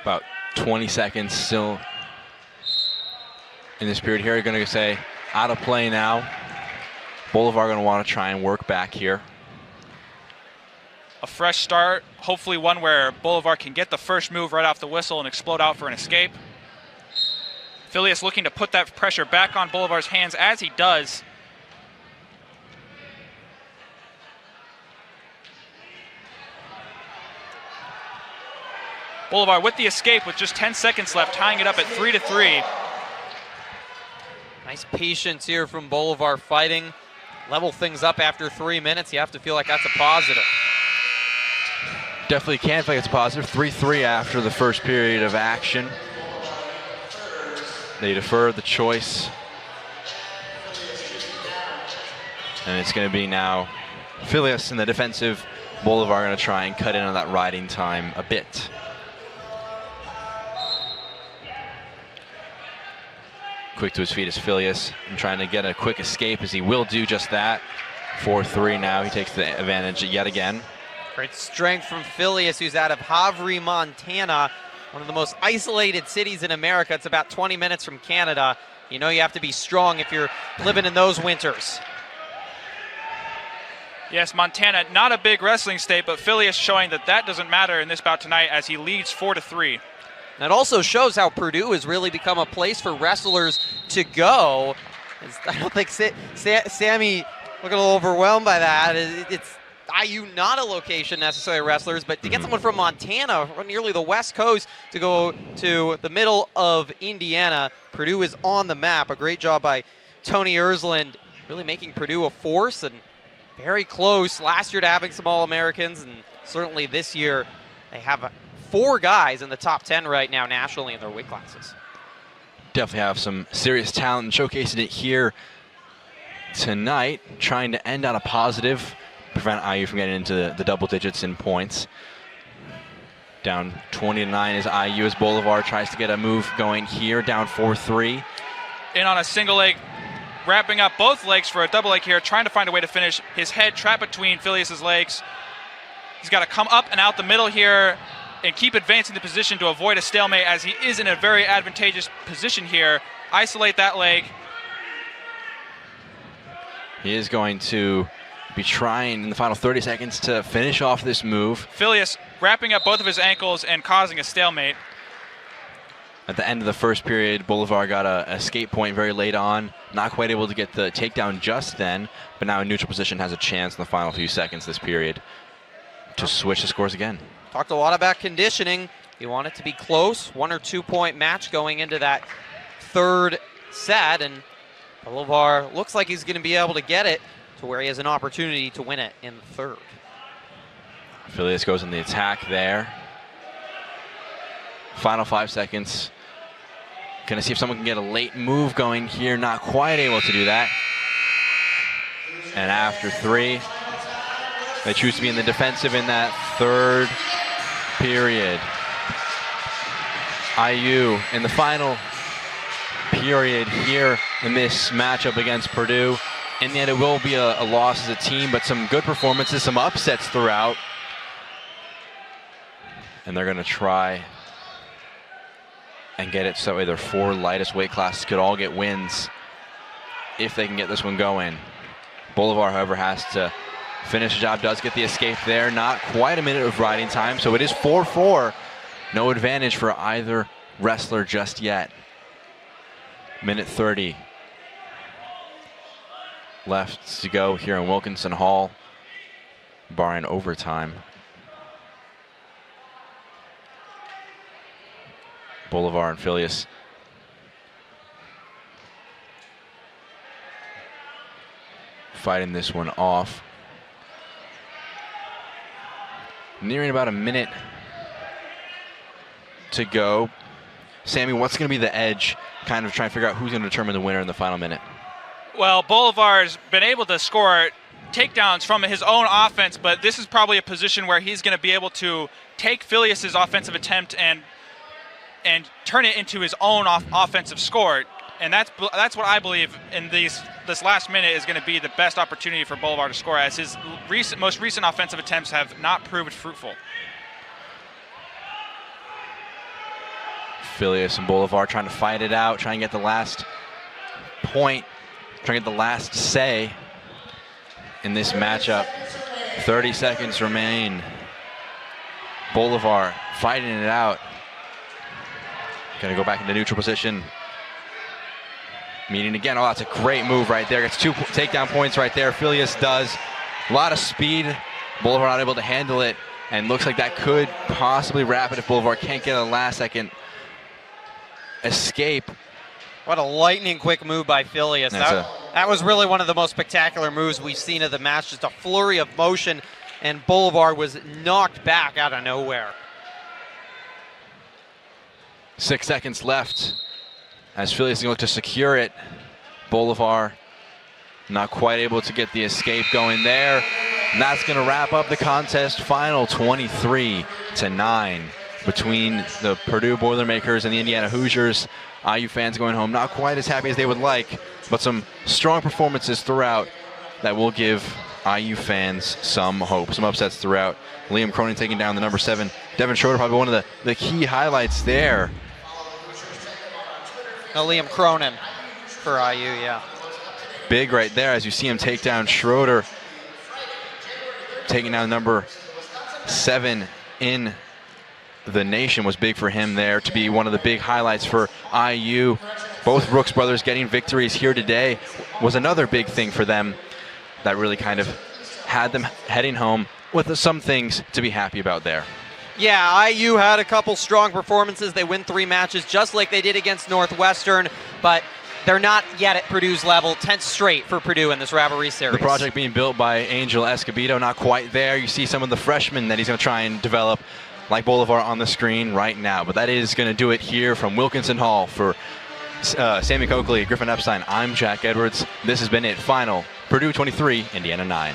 About 20 seconds still in this period here. You're going to say out of play now. Bolivar going to want to try and work back here. A fresh start, hopefully one where Bolivar can get the first move right off the whistle and explode out for an escape. Filius looking to put that pressure back on Bolivar's hands as he does. Bolivar with the escape with just 10 seconds left, tying it up at 3-3. Nice patience here from Bolivar fighting. Level things up after 3 minutes. You have to feel like that's a positive. Definitely can feel like it's positive. 3-3 after the first period of action. They defer the choice. And it's going to be now Filius in the defensive. Bolivar going to try and cut in on that riding time a bit. Quick to his feet is Filius and trying to get a quick escape, as he will do just that. 4-3 now. He takes the advantage yet again. Great strength from Filius, who's out of Havre, Montana, one of the most isolated cities in America. It's about 20 minutes from Canada. You know you have to be strong if you're living in those winters. Yes, Montana, not a big wrestling state, but Filius showing that that doesn't matter in this bout tonight as he leads 4-3. That also shows how Purdue has really become a place for wrestlers to go. I don't think Sammy looking a little overwhelmed by that. It's IU not a location necessarily of wrestlers, but to get someone from Montana, from nearly the West Coast, to go to the middle of Indiana, Purdue is on the map. A great job by Tony Ersland, really making Purdue a force and very close last year to having some All-Americans, and certainly this year they have 4 guys in the top 10 right now nationally in their weight classes. Definitely have some serious talent and showcasing it here tonight, trying to end on a positive, prevent IU from getting into the double digits in points. Down 20-9 is IU as Bolivar tries to get a move going here, down 4-3. In on a single leg, wrapping up both legs for a double leg here, trying to find a way to finish. His head trapped between Filius's legs. He's got to come up and out the middle here and keep advancing the position to avoid a stalemate, as he is in a very advantageous position here. Isolate that leg. He is going to be trying in the final 30 seconds to finish off this move. Filius wrapping up both of his ankles and causing a stalemate. At the end of the first period, Boulevard got a escape point very late on. Not quite able to get the takedown just then, but now in neutral position has a chance in the final few seconds this period to switch the scores again. Talked a lot about conditioning. You want it to be close, 1 or 2 point match going into that third set, and Boulevard looks like he's going to be able to get it to where he has an opportunity to win it in the third. Filius goes in the attack there. Final 5 seconds. Gonna see if someone can get a late move going here. Not quite able to do that. And after 3, they choose to be in the defensive in that third period. IU in the final period here in this matchup against Purdue. In the end, it will be a loss as a team, but some good performances, some upsets throughout. And they're gonna try and get it so their 4 lightest weight classes could all get wins if they can get this one going. Boulevard, however, has to finish the job. Does get the escape there. Not quite a minute of riding time, so it is 4-4. No advantage for either wrestler just yet. Minute 30 left to go here in Wilkinson Hall, barring overtime. Boulevard and Filius fighting this one off. Nearing about a minute to go. Sammy, what's going to be the edge? Kind of trying to figure out who's going to determine the winner in the final minute. Well, Boulevard's been able to score takedowns from his own offense, but this is probably a position where he's going to be able to take Filius's offensive attempt and turn it into his own offensive score. And that's what I believe in this last minute is going to be the best opportunity for Boulevard to score, as his most recent offensive attempts have not proved fruitful. Filius and Boulevard trying to fight it out, trying to get the last point, trying to get the last say in this matchup. 30 seconds remain. Boulevard fighting it out. Gonna go back into neutral position. Meeting again. Oh, that's a great move right there. Gets 2 takedown points right there. Filius does. A lot of speed. Boulevard not able to handle it. And looks like that could possibly wrap it if Boulevard can't get a last second escape. What a lightning quick move by Filius. That was really one of the most spectacular moves we've seen of the match. Just a flurry of motion, and Boulevard was knocked back out of nowhere. 6 seconds left as Filius is going to look to secure it. Boulevard not quite able to get the escape going there. And that's going to wrap up the contest. Final 23-9 between the Purdue Boilermakers and the Indiana Hoosiers. IU fans going home not quite as happy as they would like, but some strong performances throughout that will give IU fans some hope. Some upsets throughout. Liam Cronin taking down the number 7. Devin Schroeder, probably one of the key highlights there. Liam Cronin for IU, yeah. Big right there as you see him take down Schroeder. Taking down number 7 in the nation was big for him there to be one of the big highlights for IU. Both Brooks brothers getting victories here today was another big thing for them that really kind of had them heading home with some things to be happy about there. Yeah, IU had a couple strong performances. They win 3 matches just like they did against Northwestern, but they're not yet at Purdue's level. 10th straight for Purdue in this rivalry series. The project being built by Angel Escobedo, not quite there. You see some of the freshmen that he's going to try and develop, like Boulevard on the screen right now. But that is going to do it here from Wilkinson Hall. For Sammy Coakley, Griffin Epstein, I'm Jack Edwards. This has been it. Final, Purdue 23, Indiana 9.